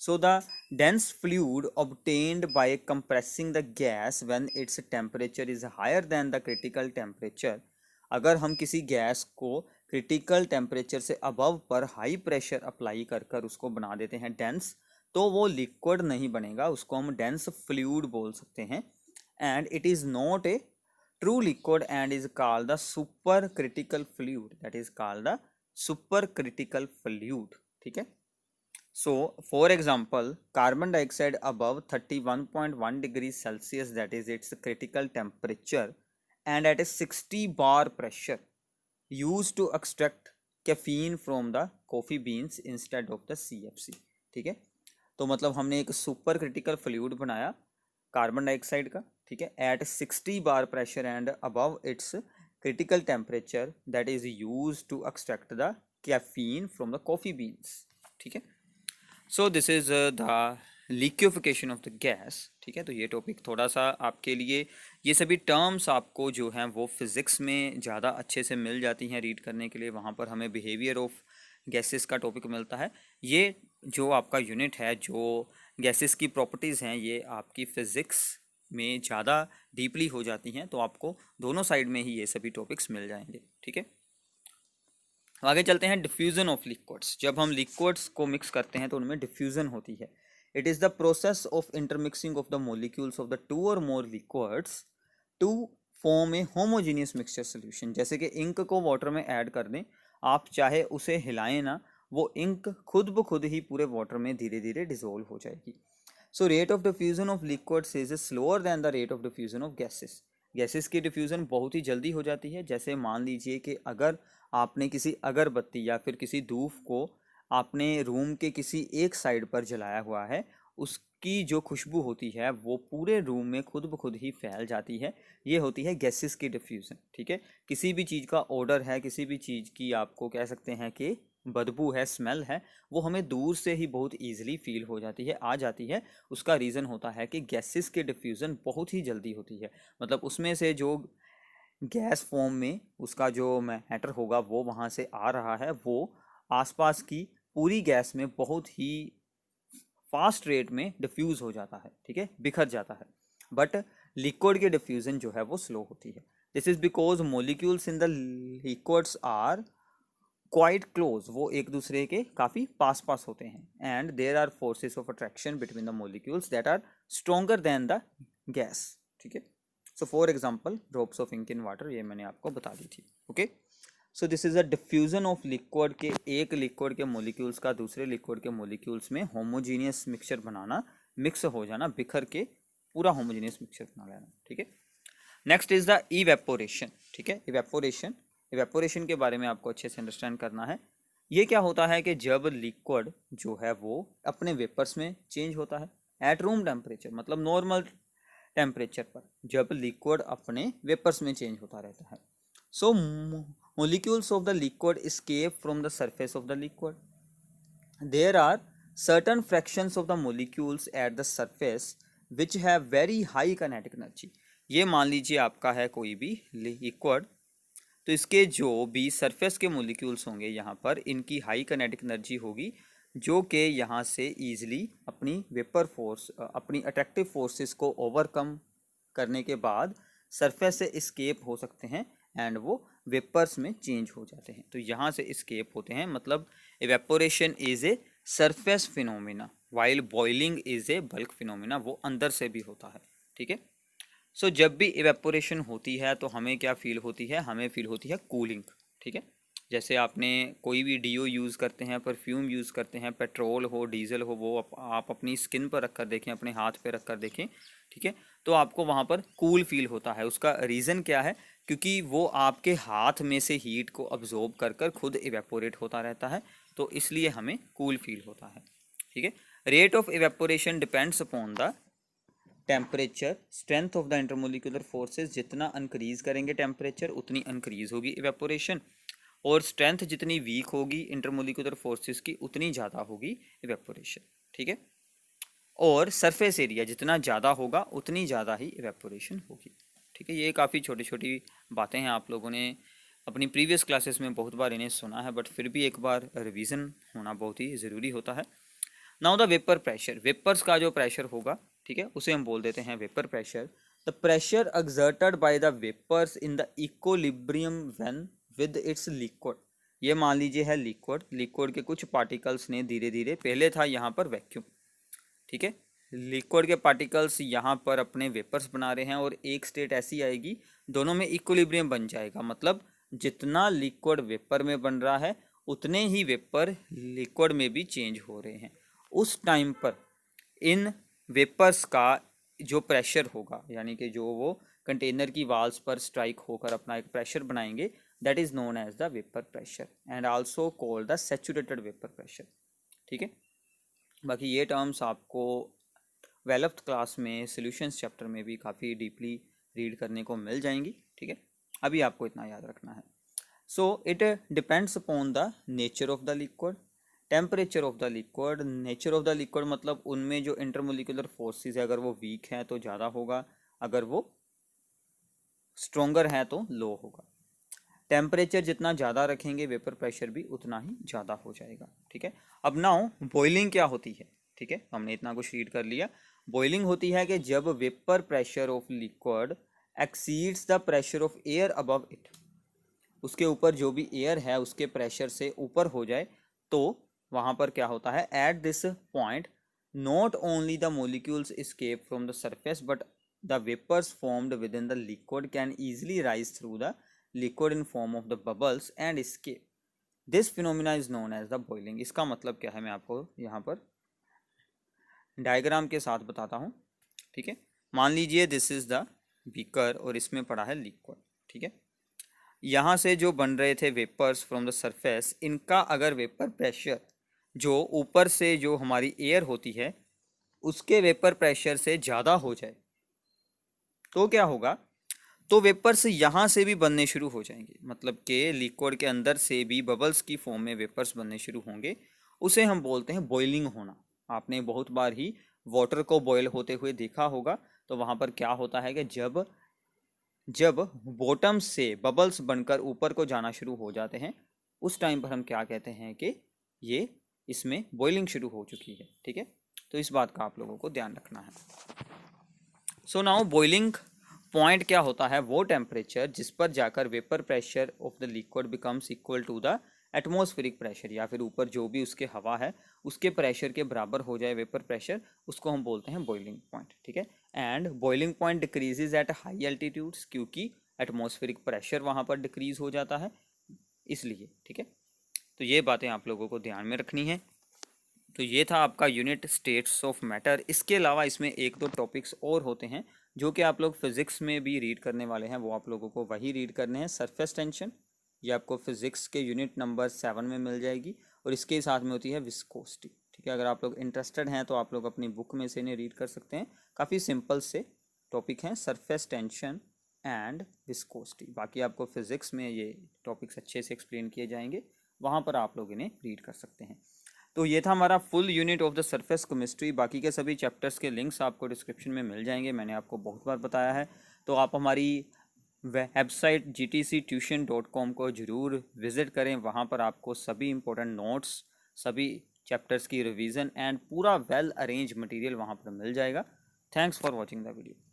So the dense fluid obtained by compressing the gas when its temperature is higher than the critical temperature. अगर हम किसी गैस को क्रिटिकल टेम्परेचर से अबव पर हाई प्रेशर अप्लाई कर कर उसको बना देते हैं डेंस, तो वो लिक्विड नहीं बनेगा, उसको हम डेंस फ्लूइड बोल सकते हैं। And it is not a true liquid and is called the supercritical fluid, that is called the supercritical fluid, ठीक है। So for example, carbon dioxide above 31.1 degrees Celsius, that is its critical temperature, and at a 60 bar pressure used to extract caffeine from the coffee beans instead of the CFC, ठीक है। तो मतलब हमने एक super critical fluid बनाया carbon dioxide का, ठीक है, at 60 bar pressure and above its critical temperature that is use to extract the caffeine from the coffee beans, ठीक है। So this is the liquefaction of the gas, ठीक है। तो ये टॉपिक थोड़ा सा आपके लिए, ये सभी टर्म्स आपको जो हैं वो फिज़िक्स में ज़्यादा अच्छे से मिल जाती हैं रीड करने के लिए। वहाँ पर हमें बिहेवियर ऑफ गैसेस का टॉपिक मिलता है। ये जो आपका यूनिट है, जो गैसेस की प्रॉपर्टीज़ हैं, ये आपकी फ़िज़िक्स में ज़्यादा डीपली हो जाती हैं, तो आपको दोनों साइड में ही ये सभी टॉपिक्स मिल जाएंगे, ठीक है। आगे चलते हैं डिफ्यूजन ऑफ लिक्विड्स। जब हम लिक्विड्स को मिक्स करते हैं तो उनमें डिफ्यूजन होती है। It is the process of intermixing of the molecules of the two or more liquids to form a homogeneous mixture solution. जैसे कि इंक को वाटर में ऐड कर दें, आप चाहे उसे हिलाएं ना, वो इंक खुद ब खुद ही पूरे वाटर में धीरे धीरे डिजोल्व हो जाएगी। So rate of diffusion of liquids is slower then the rate of diffusion of gases. Gases की डिफ्यूजन बहुत ही जल्दी हो जाती है। जैसे मान लीजिए कि अगर आपने किसी अगरबत्ती या फिर किसी धूप को आपने रूम के किसी एक साइड पर जलाया हुआ है, उसकी जो खुशबू होती है वो पूरे रूम में खुद ब खुद ही फैल जाती है। ये होती है गैसेस की डिफ्यूज़न। ठीक है, किसी भी चीज़ का ऑर्डर है, किसी भी चीज़ की आपको कह सकते हैं कि बदबू है, स्मेल है, वो हमें दूर से ही बहुत ईजिली फील हो जाती है, आ जाती है। उसका रीज़न होता है कि गैसेस की डिफ्यूज़न बहुत ही जल्दी होती है। मतलब उसमें से जो गैस फॉर्म में उसका जो मैटर होगा वो वहाँ से आ रहा है, वो आसपास की पूरी गैस में बहुत ही फास्ट रेट में डिफ्यूज़ हो जाता है। ठीक है, बिखर जाता है। बट लिक्विड की डिफ्यूज़न जो है वो स्लो होती है। This is because molecules in the liquids are quite close, वो एक दूसरे के काफ़ी पास पास होते हैं। And there are forces of attraction between the molecules that are stronger than the gas. ठीक है, so for example drops of ink in water, ये मैंने आपको बता दी थी। Okay, so this is a diffusion of liquid के एक लिक्विड के मोलिक्यूल्स का दूसरे लिक्विड के मोलिक्यूल्स में होमोजीनियस मिक्सचर बनाना, मिक्स हो जाना, बिखर के पूरा होमोजीनियस मिक्सचर बना लेना। ठीक है, नेक्स्ट इज द इवेपोरेशन। ठीक है, इवेपोरेशन, इवेपोरेशन के बारे में आपको अच्छे से अंडरस्टैंड करना है। ये क्या होता है कि जब लिक्विड जो है वो अपने वेपर्स में चेंज होता है एट रूम टेम्परेचर, मतलब नॉर्मल टेम्परेचर पर जब लिक्विड अपने वेपर्स में चेंज होता रहता है। सो molecules of the liquid escape from the surface of the liquid. There are certain fractions of the molecules at the surface which have very high kinetic energy. ये मान लीजिए आपका है कोई भी लिक्विड, तो इसके जो भी सरफेस के मोलिक्यूल्स होंगे यहाँ पर, इनकी हाई काइनेटिक एनर्जी होगी, जो कि यहाँ से ईजिली अपनी वेपर फोर्स, अपनी अट्रैक्टिव फोर्सेस को ओवरकम करने के बाद सरफेस से इस्केप हो सकते हैं एंड वो वेपर्स में चेंज हो जाते हैं। तो यहाँ से इस्केप होते हैं, मतलब evaporation is a surface phenomena while boiling is a bulk phenomena, वो अंदर से भी होता है। ठीक है, सो जब भी इवेपोरेशन होती है तो हमें क्या फील होती है, हमें फील होती है कूलिंग। ठीक है, जैसे आपने कोई भी डीओ यूज़ करते हैं, परफ्यूम यूज़ करते हैं, पेट्रोल हो, डीजल हो, वो आप अपनी स्किन पर रख कर देखें, अपने हाथ पे रख कर देखें। ठीक है, तो आपको वहाँ पर कूल फील होता है। उसका रीज़न क्या है, क्योंकि वो आपके हाथ में से हीट को अब्जॉर्ब कर कर खुद इवेपोरेट होता रहता है, तो इसलिए हमें कूल फील होता है। ठीक है, rate of evaporation depends upon the temperature, strength of the intermolecular forces. जितना इंक्रीज करेंगे टेम्परेचर उतनी इंक्रीज होगी इवेपोरेशन, और स्ट्रेंथ जितनी वीक होगी इंटरमोलिकुलर फोर्सेस की उतनी ज़्यादा होगी इवेपोरेशन। ठीक है, और सरफेस एरिया जितना ज़्यादा होगा उतनी ज़्यादा ही इवेपोरेशन होगी। ठीक है, ये काफ़ी छोटी छोटी बातें हैं, आप लोगों ने अपनी प्रीवियस क्लासेस में बहुत बार इन्हें सुना है, बट फिर भी एक बार रिवीजन होना बहुत ही ज़रूरी होता है। Now the vapour pressure, vapours का जो प्रेशर होगा, ठीक है, उसे हम बोल देते हैं vapour pressure. The pressure exerted by the vapours in the equilibrium when with its liquid. ये मान लीजिए है लिक्विड, लिक्विड के कुछ पार्टिकल्स ने धीरे धीरे, पहले था यहाँ पर वैक्यूम, ठीक है, लिक्विड के पार्टिकल्स यहाँ पर अपने वेपर्स बना रहे हैं, और एक स्टेट ऐसी आएगी दोनों में इक्विलिब्रियम बन जाएगा। मतलब जितना लिक्विड वेपर में बन रहा है उतने ही वेपर लिक्विड में भी चेंज हो रहे हैं। उस टाइम पर इन वेपर्स का जो प्रेशर होगा, यानी कि जो वो कंटेनर की वाल्स पर स्ट्राइक होकर अपना एक प्रेशर बनाएंगे, that is known as the vapour pressure and also called the saturated vapour pressure. ठीक है, बाकी ये टर्म्स आपको 12th क्लास में सॉल्यूशंस चैप्टर में भी काफ़ी डीपली रीड करने को मिल जाएंगी। ठीक है, अभी आपको इतना याद रखना है। So it depends upon the nature of the liquid, temperature of the liquid. Nature of the liquid मतलब उनमें जो इंटरमोलिकुलर फोर्सेस है, अगर वो वीक हैं तो ज़्यादा होगा, अगर वो स्ट्रोंगर है तो लो होगा। टेम्परेचर जितना ज़्यादा रखेंगे वेपर प्रेशर भी उतना ही ज़्यादा हो जाएगा। ठीक है, अब नाउ बॉइलिंग क्या होती है। ठीक है, हमने इतना कुछ रीड कर लिया। बॉइलिंग होती है कि जब vapour pressure of liquid exceeds the pressure of air above it. उसके ऊपर जो भी एयर है उसके प्रेशर से ऊपर हो जाए तो वहाँ पर क्या होता है, at this point not only the molecules escape from the surface but the vapors formed within the liquid can easily rise through the liquid in form of the bubbles and escape. This phenomena is known as the boiling. इसका मतलब क्या है मैं आपको यहाँ पर diagram के साथ बताता हूँ, ठीक है। मान लीजिए दिस इज द बीकर और इसमें पड़ा है लिक्विड, ठीक है। यहाँ से जो बन रहे थे वेपर्स फ्रॉम द सरफेस, इनका अगर वेपर प्रेशर जो ऊपर से जो हमारी एयर होती है उसके वेपर प्रेशर से ज़्यादा हो जाए तो क्या होगा, तो वेपर्स यहाँ से भी बनने शुरू हो जाएंगे, मतलब कि लिक्विड के अंदर से भी बबल्स की फॉर्म में वेपर्स बनने शुरू होंगे। उसे हम बोलते हैं बॉइलिंग होना। आपने बहुत बार ही वाटर को बॉयल होते हुए देखा होगा। तो वहाँ पर क्या होता है कि जब जब बॉटम से बबल्स बनकर ऊपर को जाना शुरू हो जाते हैं उस टाइम पर हम क्या कहते हैं कि ये इसमें बॉइलिंग शुरू हो चुकी है, ठीक है। तो इस बात का आप लोगों को ध्यान रखना है। सो नाउ बॉइलिंग पॉइंट क्या होता है, वो टेम्परेचर जिस पर जाकर vapour pressure of the liquid becomes equal to the atmospheric pressure, या फिर ऊपर जो भी उसके हवा है उसके प्रेशर के बराबर हो जाए वेपर प्रेशर, उसको हम बोलते हैं बॉइलिंग पॉइंट, ठीक है। And boiling point decreases at high altitudes, क्योंकि एटमॉस्फेरिक प्रेशर वहाँ पर डिक्रीज हो जाता है इसलिए, ठीक है। तो ये बातें आप लोगों को ध्यान में रखनी है। तो ये था आपका यूनिट स्टेट्स ऑफ मैटर। इसके अलावा इसमें एक दो टॉपिक्स और होते हैं जो कि आप लोग फिजिक्स में भी रीड करने वाले हैं, वो आप लोगों को वही रीड करने हैं। सरफेस टेंशन, ये आपको फिजिक्स के यूनिट नंबर 7 में मिल जाएगी, और इसके साथ में होती है विस्कोसिटी, ठीक है। अगर आप लोग इंटरेस्टेड हैं तो आप लोग अपनी बुक में से इन्हें रीड कर सकते हैं। काफ़ी सिंपल से टॉपिक हैं, सरफेस टेंशन एंड विस्कोसिटी। बाकी आपको फिजिक्स में ये टॉपिक्स अच्छे से एक्सप्लेन किए जाएंगे, वहाँ पर आप लोग इन्हें रीड कर सकते हैं। तो ये था हमारा full unit of the surface chemistry. बाकी के सभी चैप्टर्स के लिंक्स आपको डिस्क्रिप्शन में मिल जाएंगे, मैंने आपको बहुत बार बताया है। तो आप हमारी वेबसाइट gtctuition.com को ज़रूर विज़िट करें। वहाँ पर आपको सभी इंपॉर्टेंट नोट्स, सभी चैप्टर्स की रिवीजन एंड पूरा वेल अरेंज मटेरियल वहाँ पर मिल जाएगा। Thanks for watching the video.